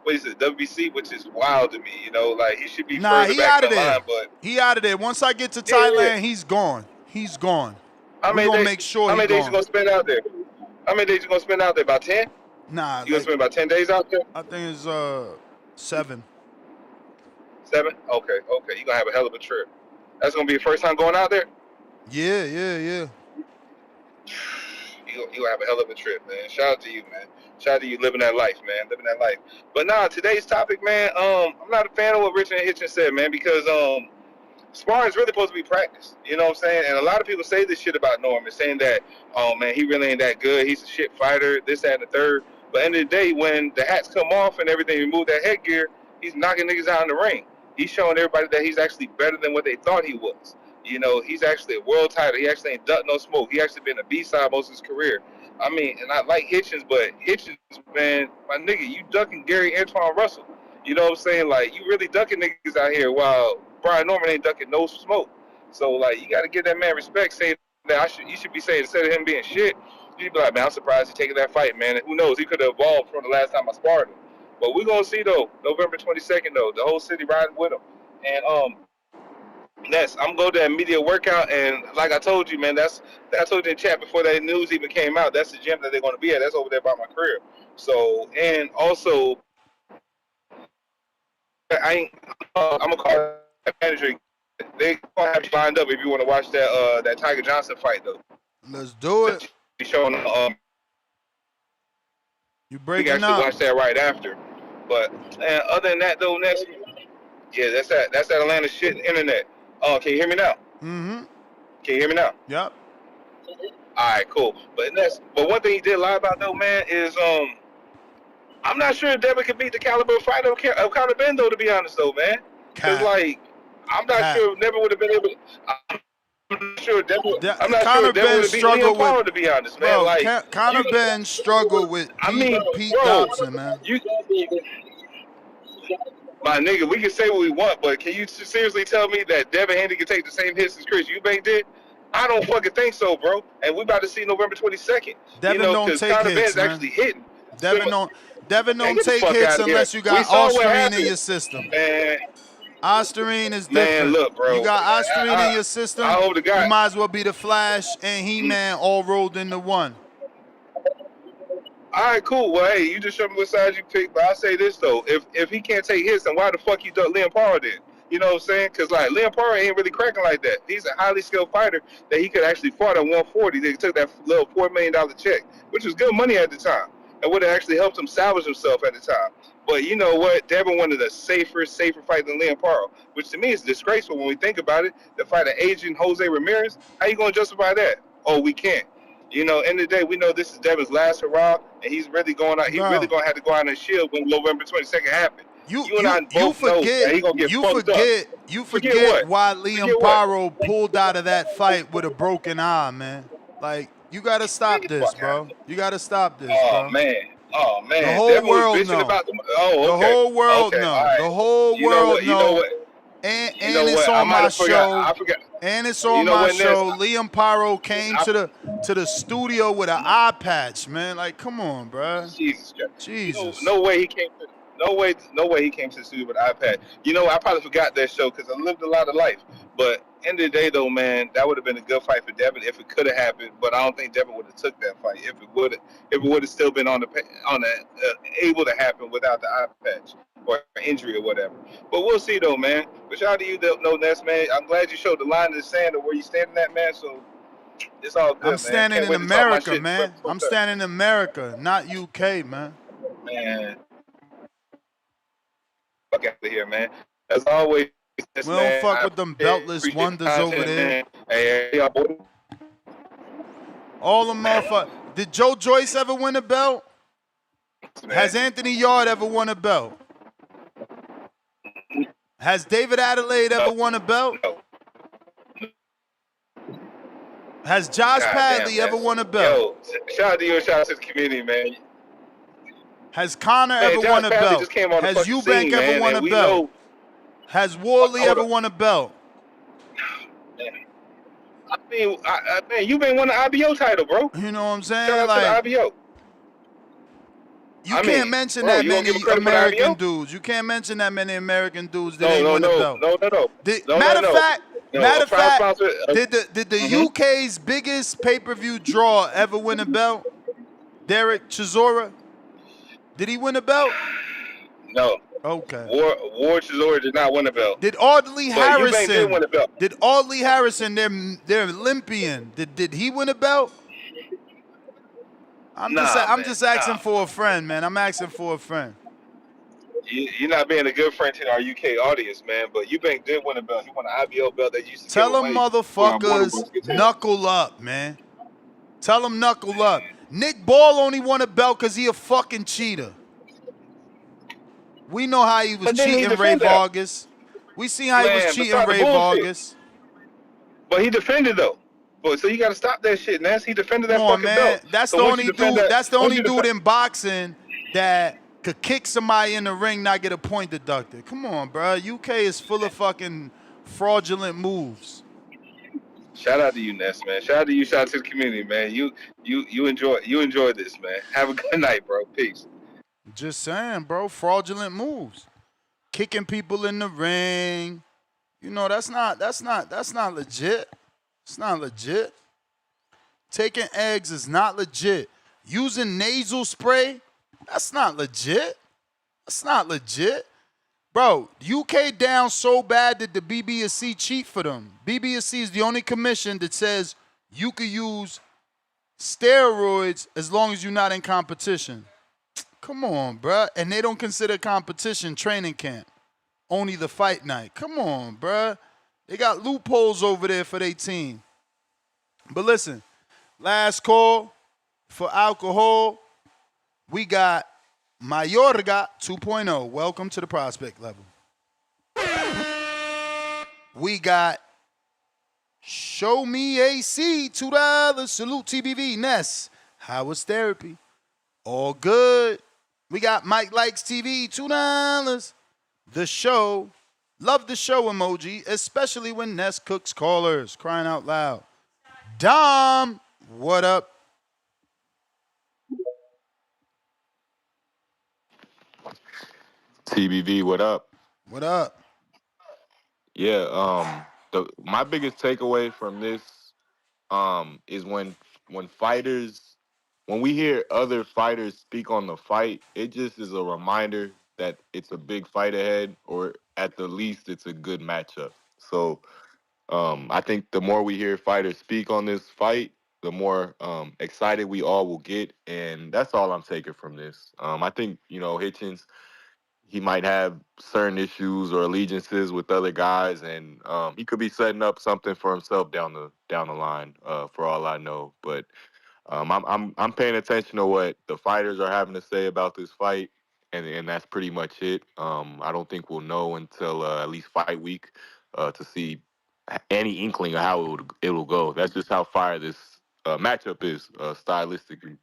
what is it, WBC, which is wild to me. You know, like he should be further back in the line, but he out of there. Once I get to Thailand, he's gone. He's gone. How many days you gonna spend out there? How many days you gonna spend out there? About 10? Nah. You gonna spend about 10 days out there? I think it's 7. 7? Okay. You gonna have a hell of a trip. That's gonna be your first time going out there? Yeah. You gonna have a hell of a trip, man. Shout out to you, man. Shout out to you living that life, man. Living that life. But nah, today's topic, man, I'm not a fan of what Richardson Hitchins said, man, because sparring is really supposed to be practice. You know what I'm saying? And a lot of people say this shit about Norman, saying that, oh man, he really ain't that good. He's a shit fighter, this, that, and the third. But at the end of the day, when the hats come off and everything, remove that headgear, he's knocking niggas out in the ring. He's showing everybody that he's actually better than what they thought he was. You know, he's actually a world title. He actually ain't ducked no smoke. He actually been a B-side most of his career. I mean, and I like Hitchins, but Hitchins, man, my nigga, you ducking Gary Antoine Russell. You know what I'm saying? Like, you really ducking niggas out here while Brian Norman ain't ducking no smoke. So, like, you got to give that man respect, saying that you should be saying, instead of him being shit, you should be like, man, I'm surprised he's taking that fight, man. And who knows? He could have evolved from the last time I sparred him. But we're going to see, though, November 22nd, though, the whole city riding with him. And, next, I'm going to that media workout, and like I told you, man, I told you in chat before that news even came out, that's the gym that they're going to be at. That's over there by my crib. So, and also, I'm going to call that manager. They're going to have you lined up if you want to watch that Tiger Johnson fight, though. Let's do it. Be showing, you breaking up. You can actually watch that right after. But, and other than that, though, next, yeah, that's that Atlanta shit internet. Can you hear me now? Mm-hmm. Can you hear me now? Yep. All right, cool. But one thing he did lie about, though, man, is I'm not sure if Devin could beat the caliber fighter of Conor Benn, though, to be honest, though, man. Because, like, I'm not sure if Devin would have been able to. I'm not sure if Devin would have beat Liam Paul, to be honest, man. Bro, like, Conor Benn struggled with Pete Dobson, man. My nigga, we can say what we want, but can you seriously tell me that Devin Haney can take the same hits as Chris Eubank did? I don't fucking think so, bro. And we about to see November 22nd. Devin don't take Conor hits, Benn's man. actually hitting. Devin don't take hits unless you got Osterine in your system. Man. Osterine is different. Man, look, bro. You got Osterine in your system, I hope to God. You might as well be the Flash and He-Man all rolled into one. All right, cool. Well, hey, you just showed me what side you picked, but I say this, though. If he can't take hits, then why the fuck you duck Liam Parra then? You know what I'm saying? Because, like, Liam Parra ain't really cracking like that. He's a highly skilled fighter that he could actually fight at 140. They took that little $4 million check, which was good money at the time, and would have actually helped him salvage himself at the time. But you know what? Devin wanted a safer fight than Liam Paro, which to me is disgraceful when we think about it. The fight of Adrian Jose Ramirez, how you going to justify that? Oh, we can't. You know, end of the day, we know this is Devin's last hurrah, and he's really going out. He's really Bro, going to have to go out on a shield when November 22nd happens. you You and you I you both know that forget he's going to get you fucked up. forget you Forget forget what? why Forget Liam what? Paro pulled out of that fight with a broken eye, man. Like, you gotta stop this, Fuck out. bro. You gotta stop this, bro. Oh The man, whole Devin was world bitching know. about the. Oh, The okay, whole world okay, all know. The right. whole You know world what? You know know. what? And You know it's what? I on might my have forgot. show. I forgot. And it's You on know my what, Ness? show. Liam Paro came I, to the studio with an eye patch, man. Like, come on, bro. Jesus Christ. Jesus. No way he came to. No way he came to the studio with an iPad. You know, I probably forgot that show because I lived a lot of life. But end of the day, though, man, that would have been a good fight for Devin if it could have happened. But I don't think Devin would have took that fight if it would have still been able to happen without the eye patch or injury or whatever. But we'll see, though, man. But shout out to you, no Ness, man. I'm glad you showed the line in the sand of where you standing at, man. So it's all I'm good, man. standing Can't in wait to talk my America, shit. man. I'm standing in America, not UK, man. Man, fuck out of here, man. As always, We don't man, fuck I with them beltless appreciate the wonders over content, there. man. Hey, y'all boys. All the motherfuckers. Did Joe Joyce ever win a belt? Has Anthony Yard ever won a belt? Has David Adelaide ever won a belt? Has Josh Padley ever won a belt? Yo, shout out to you and shout out to the community, man. Has Connor Man, ever Josh won a Padley belt? just came on the Has fucking Eubank scene, ever man, won a and we belt? know. Has Wardley ever won a belt? I mean, man, you been won the IBO title, bro. You know what I'm saying? Shout out Like, to the IBO. You can't mention bro, that you gonna give many him credit for the American IBO? dudes. You can't mention that many American dudes that ain't win a belt. No. Matter of fact, did the Mhm. UK's biggest pay-per-view draw ever win a belt? Derek Chisora? Did he win a belt? No. Okay. Ward Chisora did not win a belt. Did Audley But Eubank did Harrison? win a belt. Did Audley Harrison, their Olympian? Did he win a belt? I'm just asking for a friend, man. I'm asking for a friend. You're not being a good friend to our UK audience, man. But Eubank did win a belt. He won an IBO belt that used to Tell give them away motherfuckers knuckle up, man. Tell them knuckle up. Nick Ball only won a belt because he a fucking cheater. We know how he was cheating Ray Vargas. We see how he was cheating Ray Vargas. But he defended though. But so you got to stop that shit, Ness. He defended that fucking belt. That's so the only dude. That's the only dude in boxing that could kick somebody in the ring, not get a point deducted. Come on, bro. UK is full of fucking fraudulent moves. Shout out to you, Ness, man. Shout out to you. Shout out to the community, man. You enjoy this, man. Have a good night, bro. Peace. Just saying, bro. Fraudulent moves, kicking people in the ring. You know that's not legit. It's not legit. Taking eggs is not legit. Using nasal spray, that's not legit. That's not legit. Bro, UK down so bad that the BBSC cheat for them. BBSC is the only commission that says you could use steroids as long as you're not in competition. Come on, bro. And they don't consider competition training camp. Only the fight night. Come on, bro. They got loopholes over there for their team. But listen, last call for alcohol. We got Mayorga 2.0. Welcome to the prospect level. We got Show Me AC, $2. Salute TBV. Ness, how was therapy? All good. We got Mike Likes TV, $2. The show. Love the show emoji, especially when Ness cooks callers. Crying out loud. Dom, what up? TBV, what up? What up? Yeah, my biggest takeaway from this is when we hear other fighters speak on the fight, it just is a reminder that it's a big fight ahead, or at the least it's a good matchup. So I think the more we hear fighters speak on this fight, the more excited we all will get, and that's all I'm taking from this. I think, Hitchins, he might have certain issues or allegiances with other guys, and he could be setting up something for himself down the line. For all I know, but I'm paying attention to what the fighters are having to say about this fight, and that's pretty much it. I don't think we'll know until at least fight week to see any inkling of how it'll go. That's just how fire this matchup is stylistically.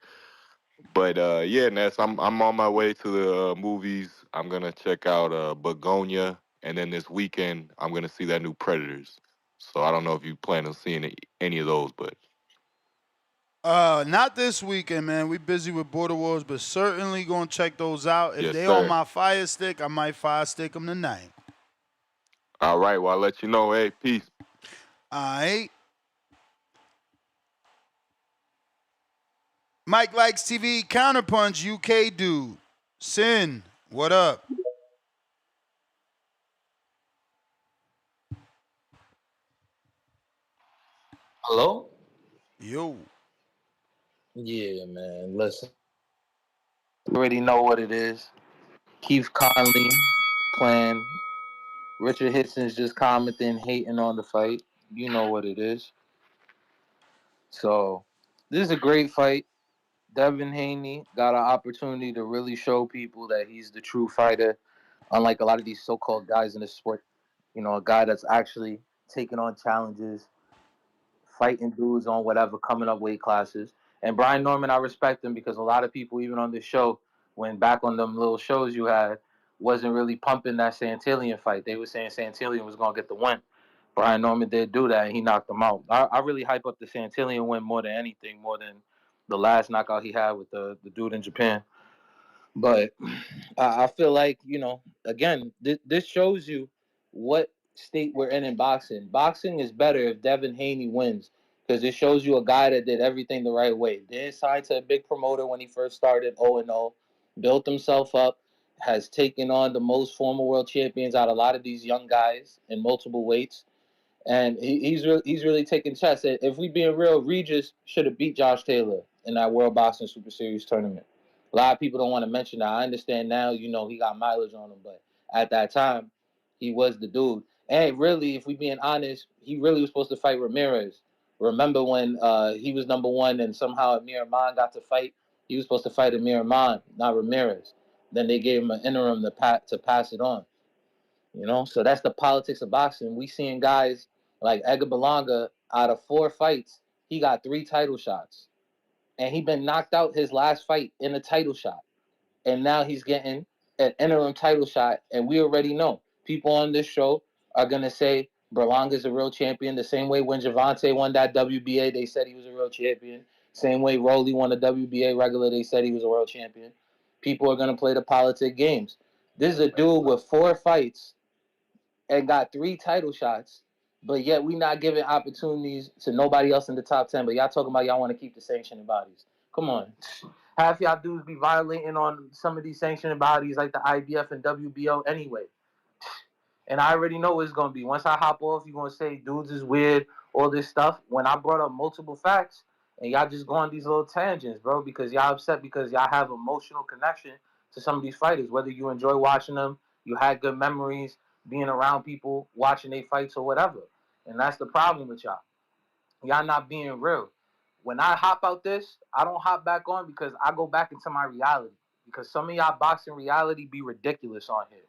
But yeah, Ness, I'm on my way to the movies. I'm gonna check out Begonia, and then this weekend I'm gonna see that new Predators. So I don't know if you plan on seeing any of those, but Not this weekend, man. We busy with Border Wars, but certainly gonna check those out. If yes, they on sir. my fire stick, I might fire stick them tonight. All right, well I'll let you know. Hey, peace. All right. Mike Likes TV, Counterpunch, UK dude. Sin, what up? Hello? Yo. Yeah, man. Listen, you already know what it is. Keith Conley playing. Richard Hitchins just commenting, hating on the fight. You know what it is. So, this is a great fight. Devin Haney got an opportunity to really show people that he's the true fighter, unlike a lot of these so-called guys in the sport. You know, a guy that's actually taking on challenges, fighting dudes on whatever coming up weight classes. And Brian Norman, I respect him because a lot of people, even on this show, when back on them little shows you had, wasn't really pumping that Santillion fight. They were saying Santillion was going to get the win. Brian Norman did do that, and he knocked him out. I really hype up the Santillion win more than anything, more than the last knockout he had with the dude in Japan. But I feel like, you know, again, this shows you what state we're in boxing. Boxing is better if Devin Haney wins because it shows you a guy that did everything the right way. Didn't sign to a big promoter when he first started 0-0, built himself up, has taken on the most former world champions out of a lot of these young guys in multiple weights. And he's really taking chess. If we being real, Regis should have beat Josh Taylor in that World Boxing Super Series tournament. A lot of people don't want to mention that. I understand now, you know, he got mileage on him, but at that time, he was the dude. And really, if we being honest, he really was supposed to fight Ramirez. Remember when he was number one and somehow Amir Rahman got to fight? He was supposed to fight Amir Rahman, not Ramirez. Then they gave him an interim to pass it on. You know, so that's the politics of boxing. We seeing guys like Edgar Berlanga out of 4 fights, he got 3 title shots, and he been knocked out his last fight in a title shot, and now he's getting an interim title shot. And we already know people on this show are gonna say Berlanga's a real champion. The same way when Javante won that WBA, they said he was a real champion. Same way Rolly won the WBA regular, they said he was a world champion. People are gonna play the politic games. This is a dude with 4 fights and got 3 title shots, but yet we not giving opportunities to nobody else in the top 10. But y'all talking about y'all want to keep the sanctioning bodies. Come on. Half y'all dudes be violating on some of these sanctioning bodies like the IBF and WBO anyway. And I already know what it's going to be. Once I hop off, you're going to say dudes is weird, all this stuff. When I brought up multiple facts, and y'all just go on these little tangents, bro, because y'all upset because y'all have emotional connection to some of these fighters. Whether you enjoy watching them, you had good memories being around people, watching their fights or whatever. And that's the problem with y'all. Y'all not being real. When I hop out this, I don't hop back on because I go back into my reality. Because some of y'all boxing reality be ridiculous on here.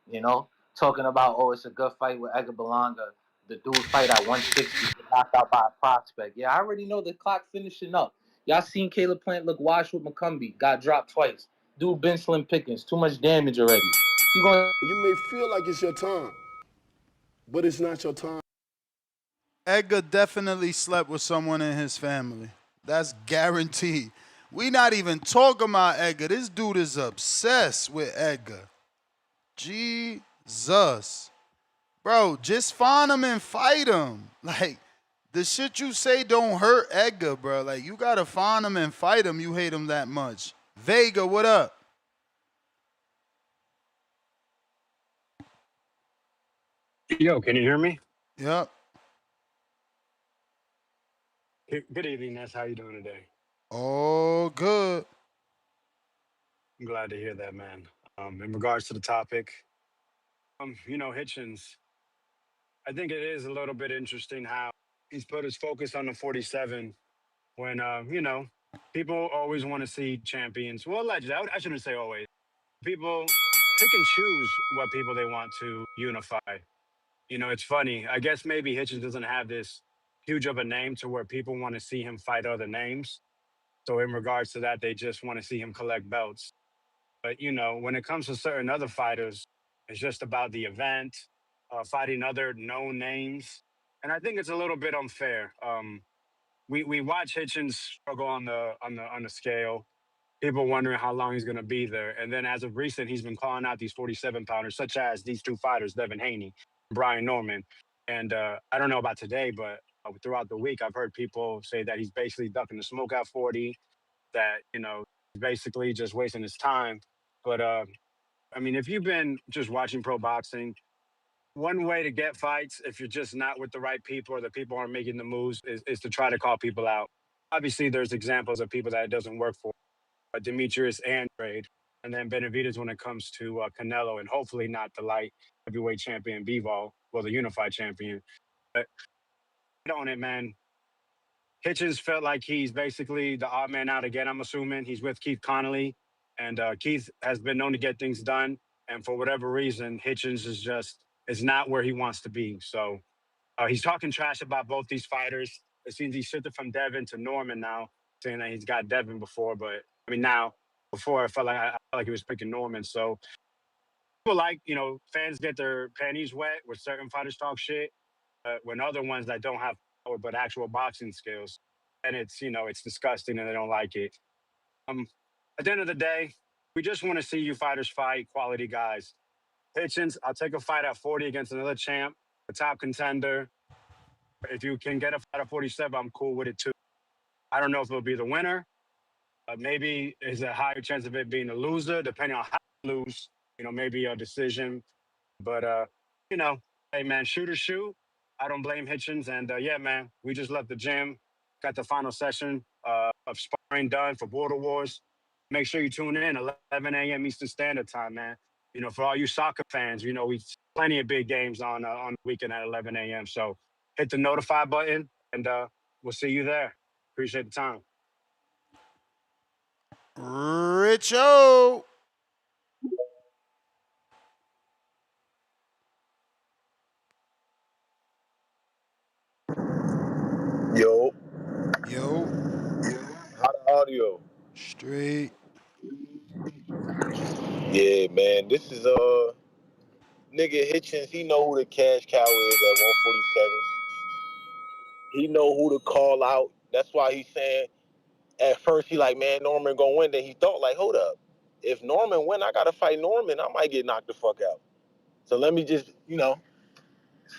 You know, talking about, oh, it's a good fight with Edgar Berlanga. The dude fight at 160, get knocked out by a prospect. Yeah, I already know the clock finishing up. Y'all seen Caleb Plant look washed with McCumbee, got dropped twice. Dude been Slim Pickens, too much damage already. You may feel like it's your time, but it's not your time. Edgar definitely slept with someone in his family. That's guaranteed. We not even talking about Edgar. This dude is obsessed with Edgar. Jesus. Bro, just find him and fight him. Like, the shit you say don't hurt Edgar, bro. Like, you gotta find him and fight him. You hate him that much. Vega, what up? Yo, can you hear me? Yep. Good evening, Ness. How you doing today? Oh, good. I'm glad to hear that, man. In regards to the topic, Hitchens, I think it is a little bit interesting how he's put his focus on the 47 when, people always want to see champions. Well, allegedly, I shouldn't say always. People pick and choose what people they want to unify. It's funny. I guess maybe Hitchens doesn't have this huge of a name to where people want to see him fight other names. So in regards to that, they just want to see him collect belts. But when it comes to certain other fighters, it's just about the event, fighting other known names, and I think it's a little bit unfair. We watch Hitchens struggle on the scale. People wondering how long he's going to be there, and then as of recent, he's been calling out these 47 pounders, such as these two fighters, Devin Haney, Brian Norman, and I don't know about today, but throughout the week, I've heard people say that he's basically ducking the smoke at 40, that basically just wasting his time. But I mean, if you've been just watching pro boxing, one way to get fights, if you're just not with the right people or the people aren't making the moves, is to try to call people out. Obviously, there's examples of people that it doesn't work for, Demetrius Andrade, and then Benavidez when it comes to Canelo, and hopefully not the light heavyweight champion Bivol, well, the unified champion. But on it, man. Hitchens felt like he's basically the odd man out again, I'm assuming. He's with Keith Connolly, and Keith has been known to get things done. And for whatever reason, Hitchens is not where he wants to be. So he's talking trash about both these fighters. It seems he shifted from Devin to Norman now, saying that he's got Devin before. But I mean, now, before I felt like he was picking Norman. So people fans get their panties wet when certain fighters talk shit, when other ones that don't have power but actual boxing skills, and it's disgusting and they don't like it. Um, at the end of the day, we just want to see you fighters fight quality guys. Hitchens, I'll take a fight at 40 against another champ, a top contender. If you can get a fight at 47, I'm cool with it too. I don't know if it'll be the winner. Maybe there's a higher chance of it being a loser, depending on how you lose. Maybe a decision. But hey man, shoot or shoot. I don't blame Hitchens. And yeah, man, we just left the gym. Got the final session of sparring done for Border Wars. Make sure you tune in 11 a.m. Eastern Standard Time, man. For all you soccer fans, we plenty of big games on the weekend at 11 a.m. So hit the notify button, and we'll see you there. Appreciate the time. Richo. Yo. Yo. How the audio? Straight. Yeah, man. This is nigga Hitchens. He know who the cash cow is at 147. He know who to call out. That's why he's saying at first he like, man, Norman gonna win. Then he thought like, hold up. If Norman win, I gotta fight Norman. I might get knocked the fuck out. So let me just,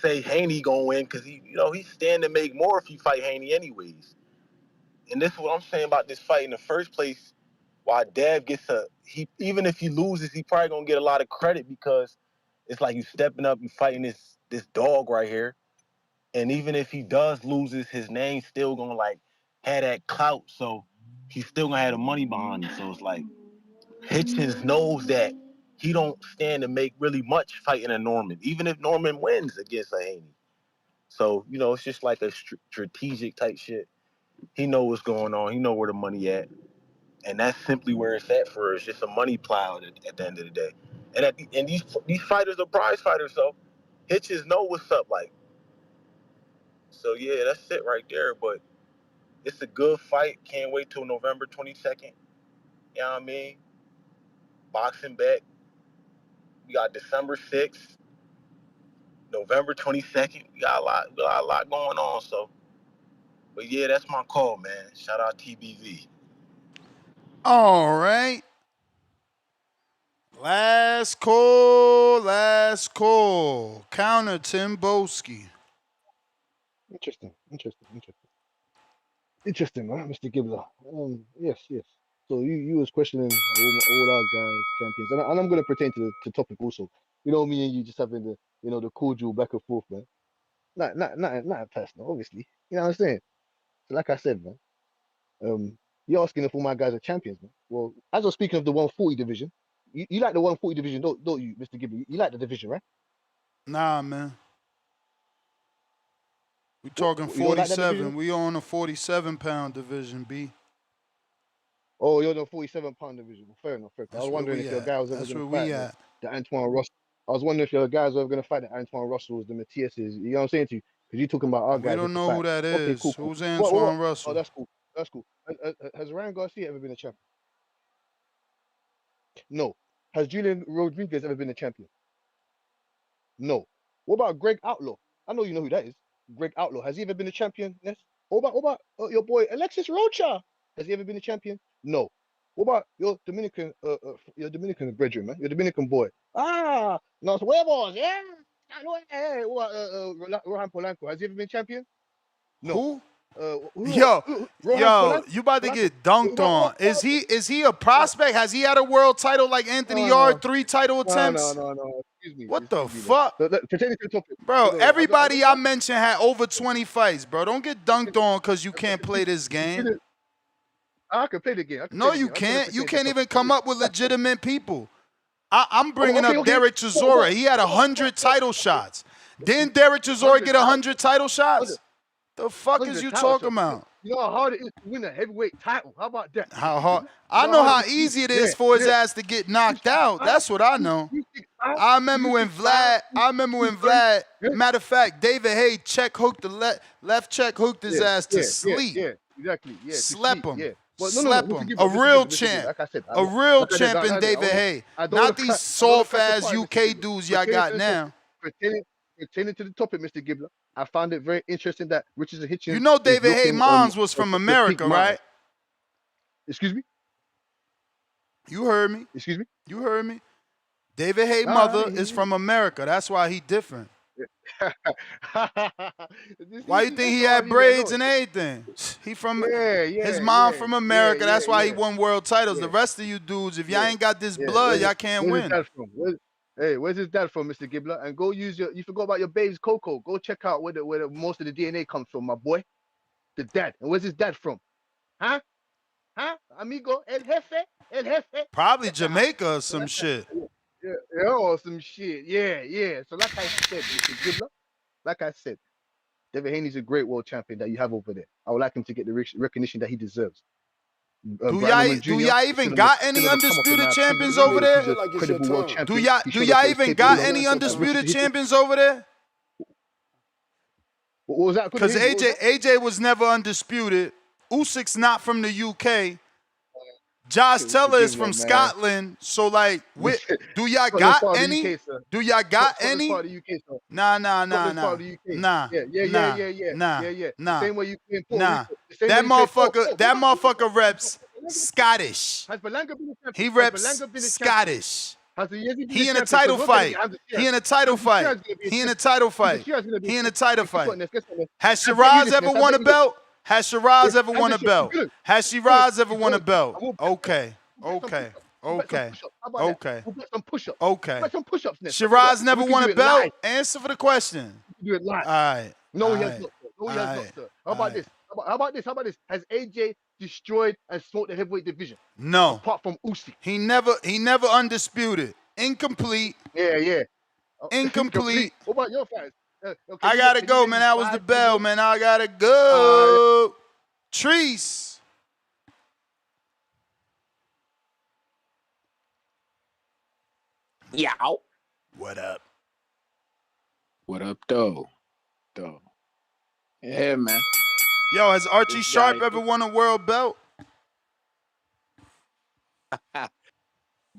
say Haney gonna win because he's stand to make more if he fight Haney anyways. And this is what I'm saying about this fight in the first place. Why Dev gets even if he loses, he probably gonna get a lot of credit because it's like you stepping up and fighting this dog right here. And even if he does loses, his name's still gonna have that clout. So he's still gonna have the money behind him. So it's like Hitchens knows that he don't stand to make really much fighting a Norman, even if Norman wins against a Haney. So it's just like a strategic type shit. He know what's going on. He know where the money at. And that's simply where it's at for us. Just a money plow at the end of the day. And these fighters are prize fighters, so Hitches know what's up. So yeah, that's it right there. But it's a good fight. Can't wait till November 22nd. You know what I mean? Boxing back. We got December 6th, November 22nd. We got a lot going on. So, but yeah, that's my call, man. Shout out TBV. All right. Last call. Counter Timboski. Interesting, man, Mr. Gibbler. Yes. So you was questioning all our guys, champions, and I'm gonna pertain to the topic also. Me and you just having the cordial back and forth, man. Not personal, obviously. You know what I'm saying? So like I said, man, you're asking if all my guys are champions, man. Well, as I was speaking of the 140 division, You like the 140 division, don't you, Mr. Gibby? You like the division, right? Nah, man. We talking You don't like that 47. division? We on the 47-pound division, B. Oh, you're the 47-pound division. Well, fair enough. Fair enough. I That's was where wondering we if your at. guy was ever That's going where to fight we at. the Antoine Russell. I was wondering if your guys were ever going to fight the Antoine Russells, the Matias's. You know what I'm saying to you? Because you're talking about our We guys don't that could know who fight. that Okay, is. cool. Who's What? Antoine Oh, Russell? that's cool. That's cool. Has Ryan Garcia ever been a champion? No. Has Julian Rodriguez ever been a champion? No. What about Greg Outlaw? I know you know who that is. Greg Outlaw. Has he ever been a champion? Yes. What about your boy Alexis Rocha? Has he ever been a champion? No. What about your Dominican brethren, man? Your Dominican boy. Ah, los huevos, yeah. What about Rohan Polanco? Has he ever been champion? No. Who? Who? Yo, Rohan Polanco? you about to Polanco? get dunked on. Is he a prospect? Has he had a world title like Anthony Yard? 3 title attempts? No. What the Excuse me. Then. fuck? Pertaining to the topic, Bro, no. everybody I mentioned had over 20 fights, bro. Don't get dunked on because you can't play this game. I can play the game. No, you can't. You can't even come up with legitimate people. I'm bringing up okay. Derek Chisora. He had 100 title shots. Didn't Derek Chisora get 100 title shots? The fuck is you talking about? You know how hard it is to win a heavyweight title. How about that? How hard? I know how easy it is for his ass to get knocked out. That's what I know. I remember when Vlad. Matter of fact, David Hay left check hooked his ass to sleep. Yeah, exactly. Yeah, slept him. Yeah. Well, Slept him. A real champ. Like I said, a real champ in David Hay. Not these soft ass UK dudes y'all got now. Pertaining to the topic, Mr. Gibbler, I found it very interesting that Richardson Hitchins. You know David Hay moms was from America, right? Excuse me? You heard me. Excuse me? You heard me. David Hay mother is from America. That's why he different. Why you think he had braids and everything? He from his mom from America. That's why he won world titles. The rest of you dudes, if y'all ain't got this blood, y'all can't win. Where's his dad from, Mr. Gibbler? And go use you forgot about your baby's cocoa. Go check out where the most of the DNA comes from, my boy. The dad. And where's his dad from? Huh? Amigo, El Jefe? Probably Jamaica or some shit. Yeah, or some shit. Yeah. So like I said, Mr. Gibbler, like I said, Devin Haney's a great world champion that you have over there. I would like him to get the recognition that he deserves. Do y'all even got any undisputed champions over there? Do y'all even got any undisputed champions over there? What was that? Because AJ was never undisputed. Usyk's not from the UK. Josh Teller is from Scotland. So like, do y'all got any? Do y'all got any? Nah. Same way you in Puerto Rico. That motherfucker reps Scottish. Has Berlanga been a champion? He reps Scottish. He in a title fight. He in a title fight. Has Shiraz ever won a belt? Has Shiraz ever won a belt? Okay. Shiraz never won a belt? Answer for the question. Do it live. All right. No, he has not. How about this? Has AJ destroyed and smoked the heavyweight division? No. Apart from Usyk. He never undisputed. Incomplete. Yeah. Incomplete. What about your fights? I gotta go, man. That was the bell, man. I gotta go. Treese. Yow. What up? What up, though? Yeah, man. Yo, has Archie Sharp ever won a world belt? Come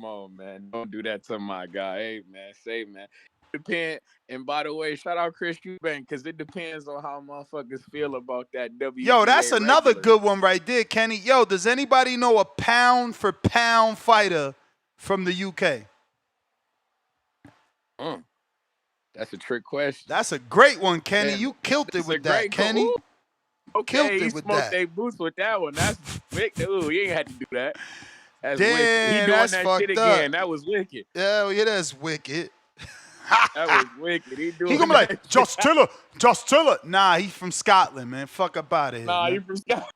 on, man. Don't do that to my guy. Hey, man. Say, man. Depend. And by the way, shout out Chris Eubank, because it depends on how motherfuckers feel about that WBA. Yo, that's another regular. good one right there, Kenny. Yo, does anybody know a pound for pound fighter from the UK? That's a trick question. That's a great one, Kenny. Man, you killed it with that, Kenny. Okay, he smoked their boots with that one. That's wicked. Ooh, he ain't had to do that. That's damn, wicked. He doing that's that fucked shit up. again. That was wicked. Yeah, that's wicked. That was wicked. He gonna be like, Josh Tiller. Nah, he's from Scotland, man. Fuck up out of here. Nah, man. he from Scotland.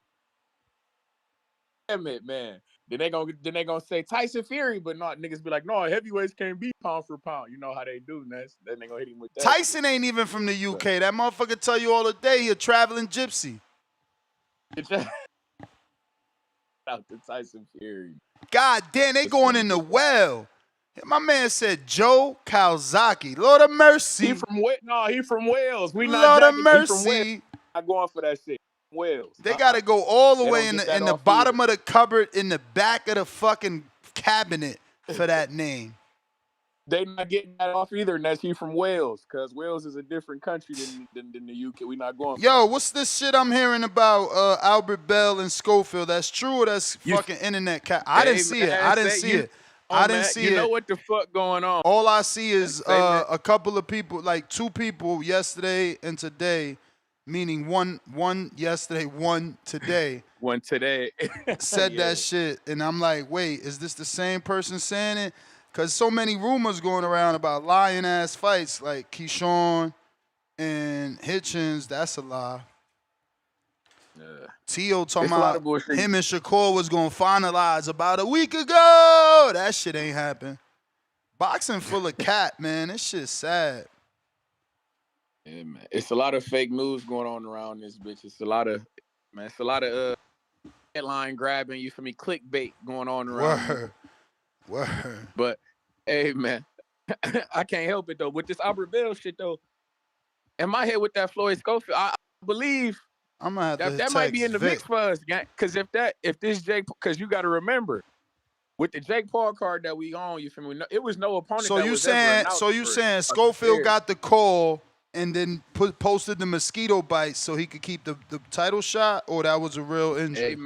Damn it, man. Then they gonna say Tyson Fury, but not niggas be like, no, heavyweights can't be pound for pound. You know how they do, Ness. Then they gonna hit him with that. Tyson ain't even from the UK. That motherfucker tell you all the day he a traveling gypsy. Out to Tyson Fury. God damn, they going in the well. My man said Joe Kawasaki. Lord of mercy. He from Wales. We not Lord of jacking. mercy. He from Wales. Not going for that shit. Wales. They gotta go all the They way don't in get that the off bottom either. of the cupboard in the back of the fucking cabinet for that name. They not getting that off either, and that's he from Wales, because Wales is a different country than the UK. We not going for Yo, what's this shit I'm hearing about Albert Bell and Schofield? That's true or that's fucking internet cat? I didn't see it. I didn't see it. I didn't see it. You know what the fuck going on. All I see is a couple of people, like 2 people yesterday and today, meaning one yesterday, one today. One today. said that shit. And I'm like, wait, is this the same person saying it? Because so many rumors going around about lying-ass fights like Keyshawn and Hitchins. That's a lie. Tio talking about him and Shakur was going to finalize about a week ago. That shit ain't happen. Boxing full of cat, man. This shit's sad. Yeah, man. It's a lot of fake news going on around this bitch. It's a lot of headline grabbing, you feel me, clickbait going on around. Word. But hey, man, I can't help it though. With this Albert Bell shit though, in my head with that Floyd Schofield, I believe I'm gonna have that might be in the mix for us, gang. Because if this Jake, because you got to remember, with the Jake Paul card that we own, you feel me? It was no opponent. So you saying Schofield got the call and then posted the mosquito bites so he could keep the title shot, or that was a real injury?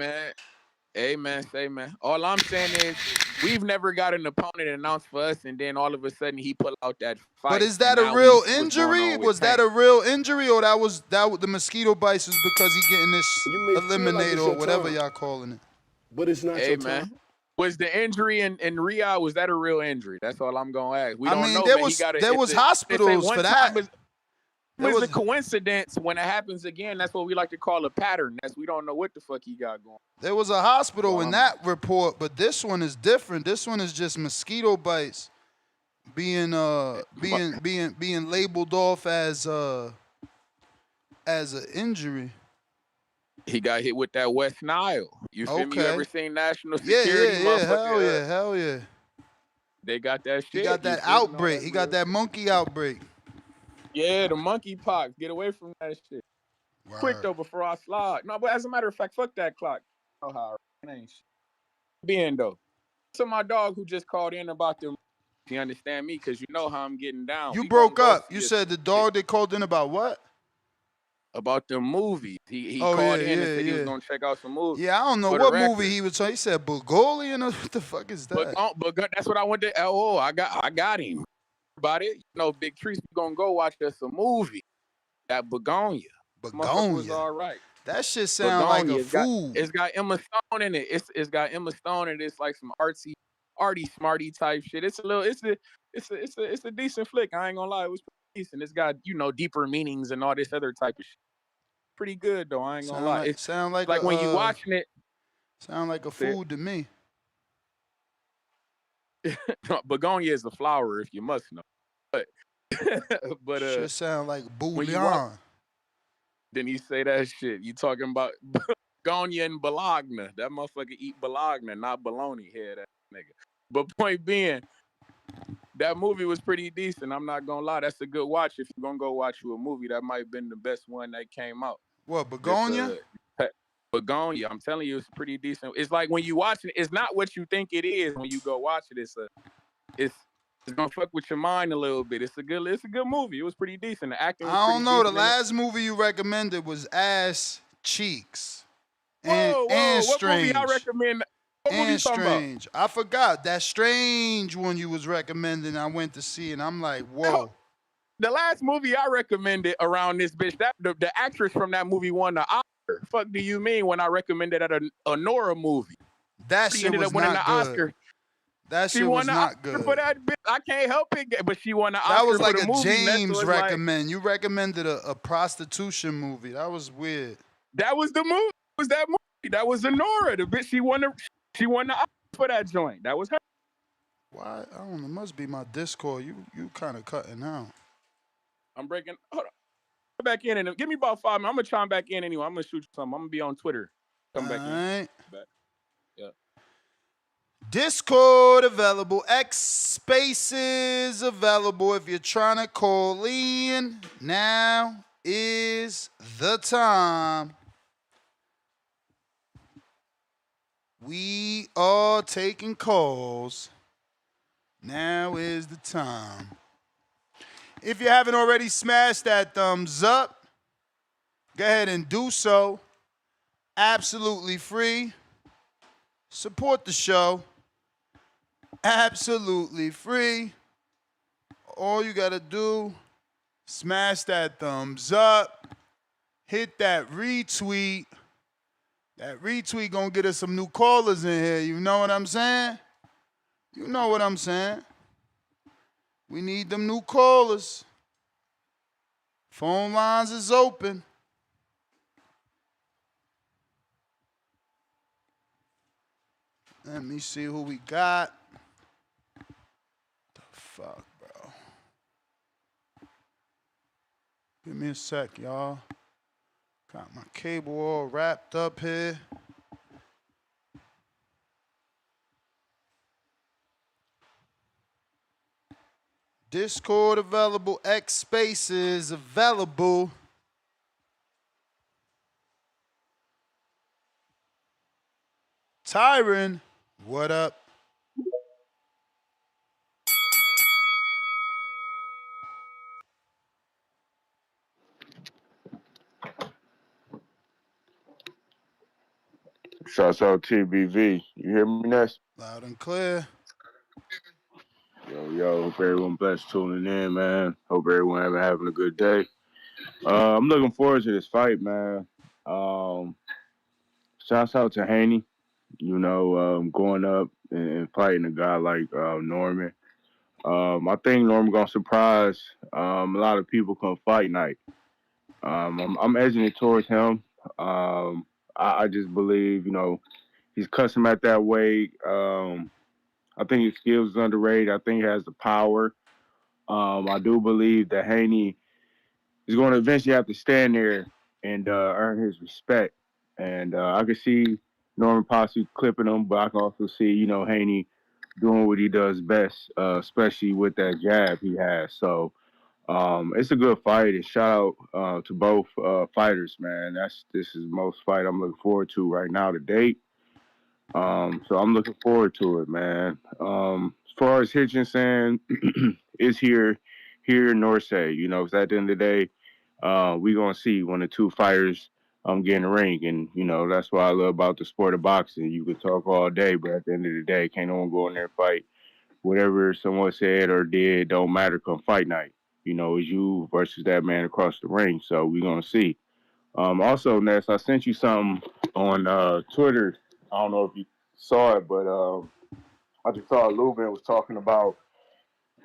Hey man. All I'm saying is we've never got an opponent announced for us, and then all of a sudden he pulled out that fight. But is that a real injury? Was that a real injury, or that was the mosquito bites was because he getting this eliminated or whatever y'all calling it? But it's not your man. time. Was the injury in Riyadh, was that a real injury? That's all I'm gonna ask. We don't know. There was hospitals for that. It was a coincidence. When it happens again, that's what we like to call a pattern. We don't know what the fuck he got going. There was a hospital in that report, but this one is different. This one is just mosquito bites being labeled off as an injury. He got hit with that West Nile. You feel me? You ever seen National Security? Yeah, hell yeah. They got that shit. He got that outbreak. He got that monkey outbreak. Yeah, the monkey pox. Get away from that shit. Word. Quick though, before I slide. No, but as a matter of fact, fuck that clock. You know how it ain't shit. Being though. So my dog who just called in about them. You understand me? Because you know how I'm getting down. You broke up. You said the dog that called in about what? About the movies. He called in and said he was gonna check out some movies. Yeah, I don't know what movie he was talking. He said Bulgarian. What the fuck is that? But that's what I went to. Oh, I got him. About it, Big Trees, we gonna go watch us a movie. That Begonia was all right. That shit sound like a food. It's got Emma Stone in it. It's got Emma Stone and it's like some arty smarty type shit. It's a decent flick. I ain't gonna lie, it was pretty decent. It's got deeper meanings and all this other type of shit. Pretty good though. I ain't gonna lie. It sound like when you watching it. Sound like a food to me. Begonia is a flower, if you must know. But shit sound like bouillon. Then he say that shit. You talking about Begonia and Bologna? That motherfucker eat Bologna, not bologna head, that nigga. But point being, that movie was pretty decent. I'm not gonna lie, that's a good watch. If you're gonna go watch you a movie, that might have been the best one that came out. What, Begonia? Begonia, I'm telling you, it's pretty decent. It's like when you watch it, it's not what you think it is when you go watch it. It's gonna fuck with your mind a little bit. It's a good movie. It was pretty decent. The acting was I don't know. The decent. last movie you recommended was Ass Cheeks. Whoa, and what Strange. movie I recommend? What movie you talking Strange. I forgot that Strange one you was recommending. I went to see and I'm like, whoa. The last movie I recommended around this bitch, the actress from that movie won the Oscar. Fuck do you mean when I recommended a Nora movie? That shit was not good. Oscar. That shit was not good. For that bitch, I can't help it, but she won the Oscar. That was like for the a movie. James recommend. You recommended a prostitution movie. That was weird. That was the movie. Was that movie? That was the Nora. The bitch she won the. She won the for that joint. That was her. Why? I don't know. It must be my Discord. You kind of cutting out. I'm breaking. Hold on. Come back in and give me about 5 minutes. I'm gonna chime back in anyway. I'm gonna shoot you something. I'm gonna be on Twitter. Come back in. Alright. Back. Yeah. Discord available. X Spaces available if you're trying to call in. Now is the time. We are taking calls. Now is the time. If you haven't already smashed that thumbs up, go ahead and do so. Absolutely free. Support the show. Absolutely free. All you gotta do, smash that thumbs up. Hit that retweet. That retweet gonna get us some new callers in here. You know what I'm saying? You know what I'm saying? We need them new callers. Phone lines is open. Let me see who we got. The fuck, bro. Give me a sec, y'all. Got my cable all wrapped up here. Discord available. X Spaces available. Tyron, what up? Shouts out TBV. You hear me, Ness? Loud and clear. Yo, hope everyone blessed tuning in, man. Hope everyone having a good day. I'm looking forward to this fight, man. Shouts out to Haney, going up and fighting a guy like Norman. I think Norman gonna surprise a lot of people come fight night. I'm edging it towards him. I just believe, he's custom at that weight. I think his skills is underrated. I think he has the power. I do believe that Haney is going to eventually have to stand there and earn his respect. And I can see Norman possibly clipping him, but I can also see, Haney doing what he does best, especially with that jab he has. So it's a good fight. And shout out to both fighters, man. This is the most fight I'm looking forward to right now to date. So I'm looking forward to it, man. As far as Hitchins is here nor say, because at the end of the day, we're gonna see when the two fighters get in the ring. And, that's what I love about the sport of boxing. You can talk all day, but at the end of the day, can't no one go in there and fight. Whatever someone said or did don't matter come fight night. It's you versus that man across the ring. So we're gonna see. Also, Ness, I sent you something on Twitter. I don't know if you saw it, but I just saw Lubin was talking about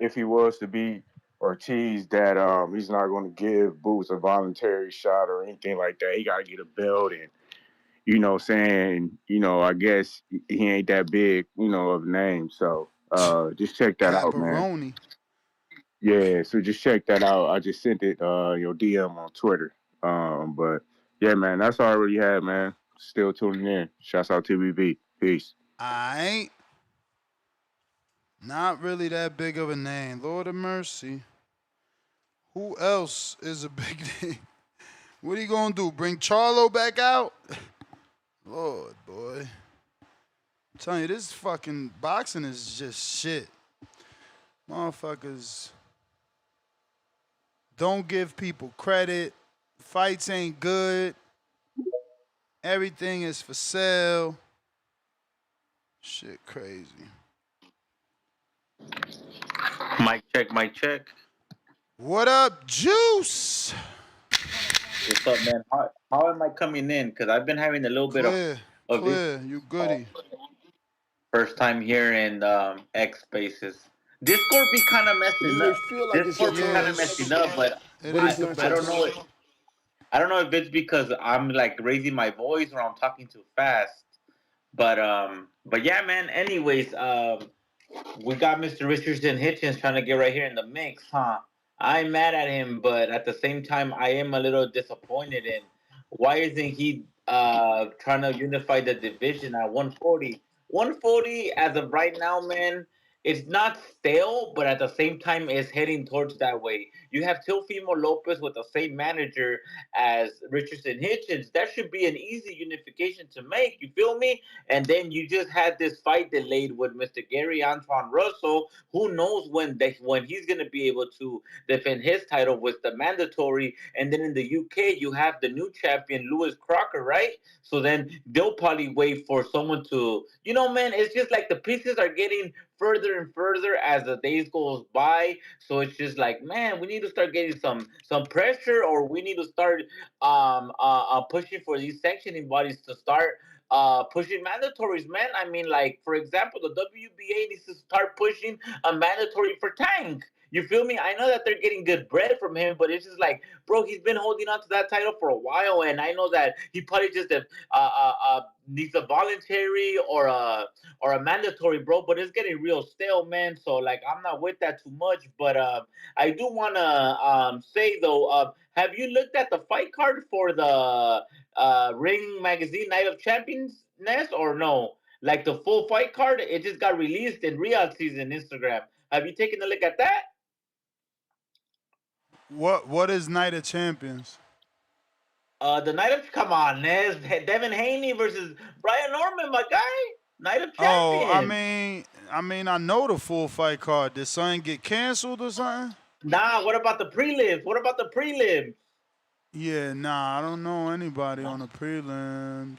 if he was to beat Ortiz, that he's not going to give Boots a voluntary shot or anything like that. He got to get a belt, and I guess he ain't that big, of a name. So just check that out, man. Caparoni. Yeah, so just check that out. I just sent it your DM on Twitter. But yeah, man, that's all I really had, man. Still tuning in. Shouts out to TBV. Peace. I ain't not really that big of a name. Lord of mercy. Who else is a big name? What are you gonna do? Bring Charlo back out? Lord, boy. I'm telling you, this fucking boxing is just shit. Motherfuckers don't give people credit. Fights ain't good. Everything is for sale. Shit crazy. Mic check, mic check. What up, Juice? What's up, man? How am I coming in? Because I've been having a little bit of Clear, you goody. First time here in X Spaces. Discord be kind of messing up. Discord be kind of messing up, but I don't know. I don't know if it's because I'm like raising my voice or I'm talking too fast. But But yeah, man. Anyways, we got Mr. Richardson Hitchins trying to get right here in the mix, huh? I'm mad at him, but at the same time, I am a little disappointed in why isn't he trying to unify the division at 140? 140 as of right now, man, it's not stale, but at the same time, it's heading towards that way. You have Teofimo Lopez with the same manager as Richardson Hitchins. That should be an easy unification to make. You feel me? And then you just had this fight delayed with Mr. Gary Antoine Russell. Who knows when he's going to be able to defend his title with the mandatory. And then in the UK, you have the new champion, Lewis Crocker, right? So then they'll probably wait for someone to, man, it's just like the pieces are getting further and further as the days goes by. So it's just like, man, we need to start getting some pressure, or we need to start pushing for these sanctioning bodies to start pushing mandatories, man. I mean, like, for example, the WBA needs to start pushing a mandatory for Tank. You feel me? I know that they're getting good bread from him, but it's just like, bro, he's been holding on to that title for a while, and I know that he probably just needs a voluntary or a mandatory, bro. But it's getting real stale, man. So like, I'm not with that too much. But I do want to say though, have you looked at the fight card for the Ring Magazine Night of Champions Nest or no? Like the full fight card, it just got released in Riyadh season Instagram. Have you taken a look at that? What is Night of Champions? The Night of Come on, Nez. Devin Haney versus Brian Norman, my guy. Night of Champions. Oh, I know the full fight card. Did something get canceled or something? Nah, what about the prelims? What about the prelims? Yeah, nah, I don't know anybody on the prelims.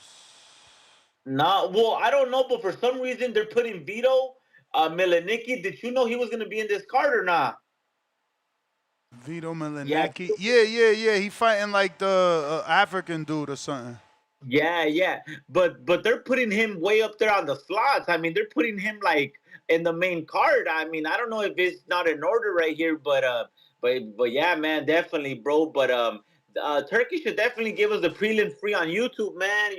Nah, well, I don't know, but for some reason they're putting Vito Milenicki. Did you know he was going to be in this card or not? Vito Milenicki? Yeah. He fighting like the African dude or something. Yeah. But they're putting him way up there on the slots. I mean, they're putting him like in the main card. I mean, I don't know if it's not in order right here, but yeah, man, definitely, bro. But Turkey should definitely give us the prelim free on YouTube, man.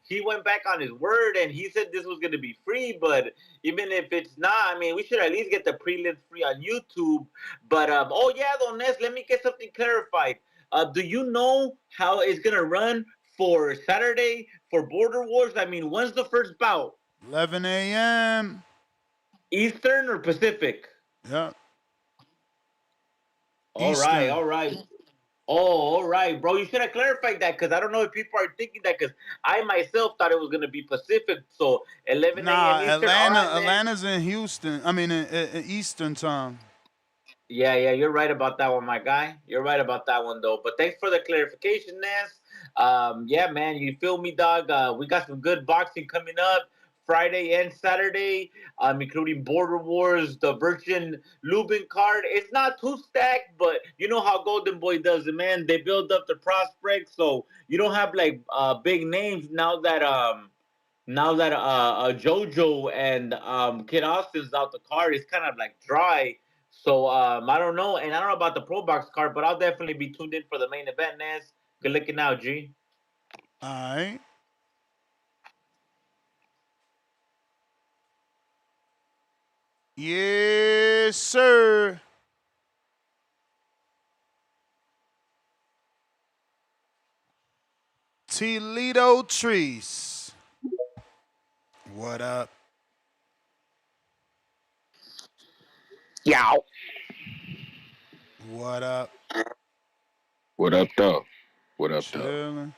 He went back on his word and he said this was gonna be free, but even if it's not, I mean, we should at least get the prelim free on YouTube. But oh yeah, though, Ness, let me get something clarified. Do you know how it's gonna run for Saturday for Border Wars? I mean, when's the first bout? 11 a.m. Eastern or Pacific? Yeah. All right. Oh, all right, bro. You should have clarified that because I don't know if people are thinking that because I myself thought it was going to be Pacific. So 11 a.m. Eastern. Atlanta's in Houston. I mean, in Eastern time. Yeah, you're right about that one, my guy. You're right about that one, though. But thanks for the clarification, Ness. Yeah, man, you feel me, dog? We got some good boxing coming up Friday and Saturday, including Border Wars, the Virgin Lubin card. It's not too stacked, but you know how Golden Boy does it, man. They build up the prospects, so you don't have like big names now that JoJo and Kid Austin's out the card. It's kind of like dry. So I don't know, and I don't know about the Pro Box card, but I'll definitely be tuned in for the main event, Ness. Good looking out, G. All right. Yes, sir. Toledo Trees. What up? Yow. What up? What up, though? What up, Chilling.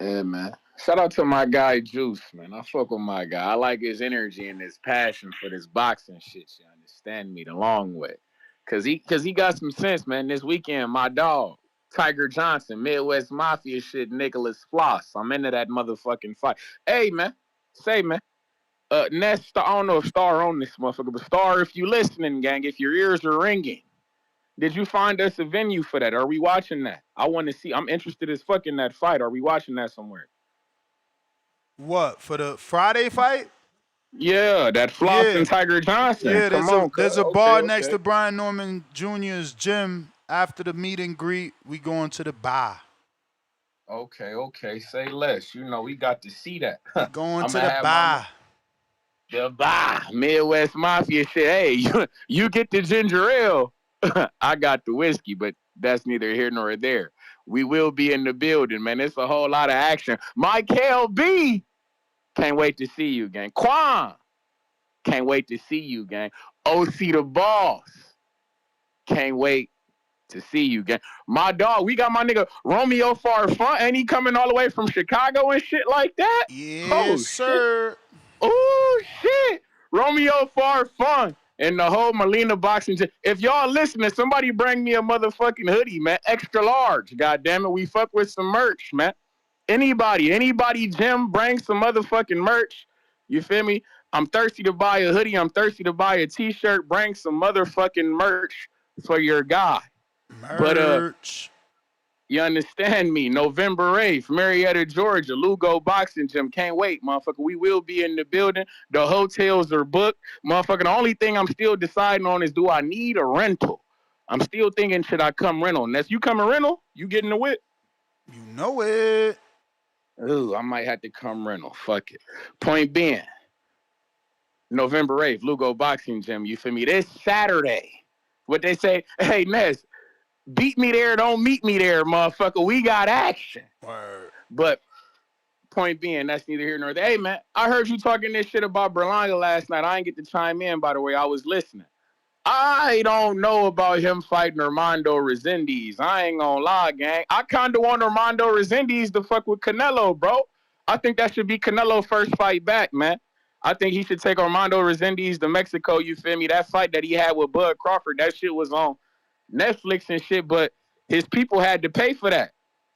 Yeah, man. Shout out to my guy Juice, man. I fuck with my guy. I like his energy and his passion for this boxing shit. You understand me the long way, cause he got some sense, man. This weekend, my dog Tiger Johnson, Midwest Mafia shit, Nicholas Floss. I'm into that motherfucking fight. Hey, man, Nest, I don't know if Star on this motherfucker, but Star, if you listening, gang, if your ears are ringing, did you find us a venue for that? Are we watching that? I want to see. I'm interested as fuck in that fight. Are we watching that somewhere? What, for the Friday fight? Yeah, that Floss and Tiger Johnson. Yeah, there's a bar next to okay. Brian Norman Jr.'s gym. After the meet and greet, we going to the bar. Okay. Say less. You know, we got to see that. He going I'm to gonna the have my bar. the Midwest Mafia shit. Hey, you get the ginger ale. I got the whiskey, but that's neither here nor there. We will be in the building, man. It's a whole lot of action. Mike LB, can't wait to see you, gang. Quan, can't wait to see you, gang. OC the boss, can't wait to see you, gang. My dog, we got my nigga Romeo Farfont, and he coming all the way from Chicago and shit like that. Yes, Oh shit. sir. Oh shit. Romeo Farfont and the whole Molina boxing. If y'all listening, somebody bring me a motherfucking hoodie, man. Extra large. God damn it. We fuck with some merch, man. Anybody, Jim, bring some motherfucking merch. You feel me? I'm thirsty to buy a hoodie. I'm thirsty to buy a t-shirt. Bring some motherfucking merch for your guy. But Merch. you understand me? November 8th, Marietta, Georgia, Lugo Boxing Gym. Can't wait, motherfucker. We will be in the building. The hotels are booked. Motherfucker, the only thing I'm still deciding on is, do I need a rental? I'm still thinking, should I come rental? Unless you come a rental, you getting the whip? You know it. Ooh, I might have to come rental. Fuck it. Point being, November 8th, Lugo Boxing Gym. You feel me? This Saturday. What they say, hey, Ness, beat me there, don't meet me there, motherfucker. We got action. Word. But point being, that's neither here nor there. Hey, man, I heard you talking this shit about Berlanga last night. I ain't get to chime in, by the way. I was listening. I don't know about him fighting Armando Resendiz. I ain't gonna lie, gang. I kind of want Armando Resendiz to fuck with Canelo, bro. I think that should be Canelo's first fight back, man. I think he should take Armando Resendiz to Mexico, you feel me? That fight that he had with Bud Crawford, that shit was on Netflix and shit, but his people had to pay for that.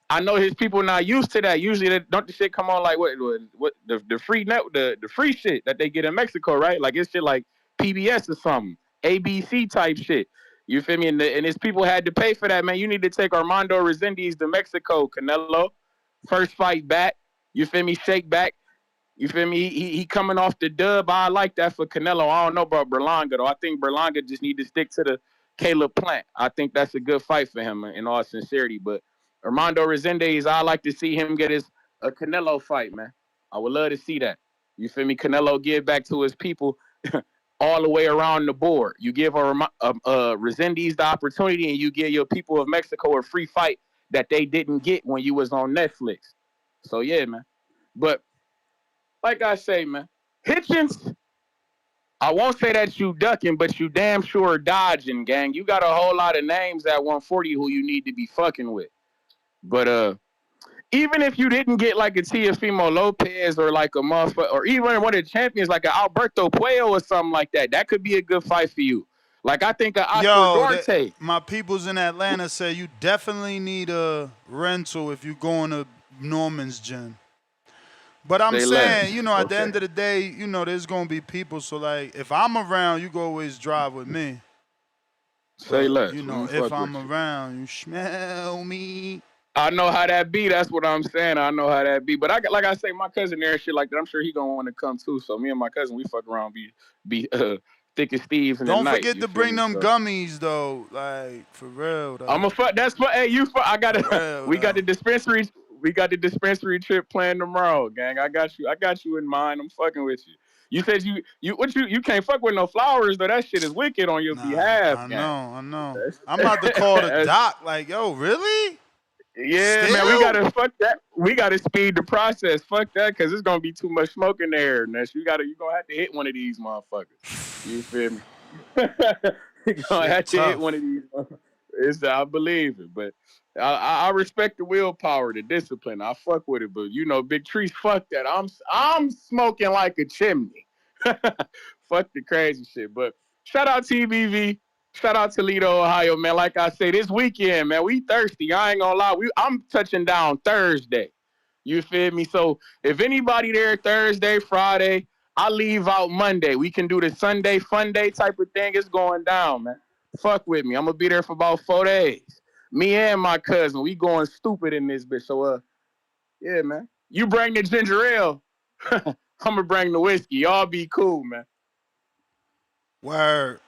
I know his people not used to that. Usually, don't the shit come on like what the free net the free shit that they get in Mexico, right? Like it's shit like PBS or something, ABC type shit. You feel me? And his people had to pay for that, man. You need to take Armando Resendiz to Mexico, Canelo. First fight back. You feel me? Shake back. You feel me? He coming off the dub. I like that for Canelo. I don't know about Berlanga though. I think Berlanga just need to stick to the Caleb Plant. I think that's a good fight for him in all sincerity. But Armando Resendiz, I like to see him get a Canelo fight, man. I would love to see that. You feel me? Canelo give back to his people all the way around the board. You give Resendiz the opportunity, and you give your people of Mexico a free fight that they didn't get when you was on Netflix. So yeah, man. But like I say, man, Hitchins, I won't say that you ducking, but you damn sure dodging, gang. You got a whole lot of names at 140 who you need to be fucking with. But even if you didn't get like a Teofimo Lopez or like a motherfucker, or even one of the champions like an Alberto Puello or something like that, that could be a good fight for you. Like I think an Oscar Duarte. My peoples in Atlanta say you definitely need a rental if you going to Norman's gym. But I'm saying, at the end of the day, there's going to be people. So, like, if I'm around, you can always drive with me. Say less. If I'm around, you smell me. I know how that be. That's what I'm saying. I know how that be. But like I say, my cousin there and shit like that, I'm sure he going to want to come too. So, me and my cousin, we fuck around, be thick as thieves in the night. Don't forget to bring them gummies, though. Like, for real, though. I'm a fuck. That's for, hey, you fuck. I got it. We got the dispensaries. We got the dispensary trip planned tomorrow, gang. I got you in mind. I'm fucking with you. You said you can't fuck with no flowers though. That shit is wicked on your behalf. I know. I'm about to call the doc. Like, yo, really? Yeah, man. We gotta fuck that. We gotta speed the process. Fuck that, because it's gonna be too much smoke in there. Ness. You gonna have to hit one of these motherfuckers. You feel me? You gonna have to hit one of these motherfuckers. I believe it, but I respect the willpower, the discipline. I fuck with it, but Big Trees, fuck that. I'm smoking like a chimney. Fuck the crazy shit. But shout out TBV, shout out Toledo, Ohio, man. Like I say, this weekend, man, we thirsty. I ain't gonna lie. I'm touching down Thursday. You feel me? So if anybody there Thursday, Friday, I leave out Monday. We can do the Sunday fun day type of thing. It's going down, man. Fuck with me. I'm gonna be there for about 4 days. Me and my cousin, we going stupid in this bitch. So yeah, man. You bring the ginger ale. I'm gonna bring the whiskey. Y'all be cool, man. Word.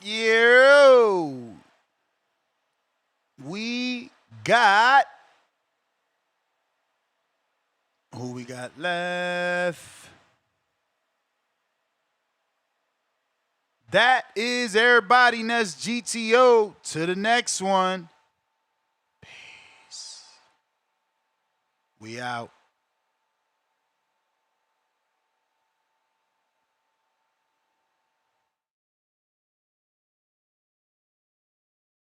Yo. We got Who we got left? That is everybody. That's GTO. To the next one. Peace. We out.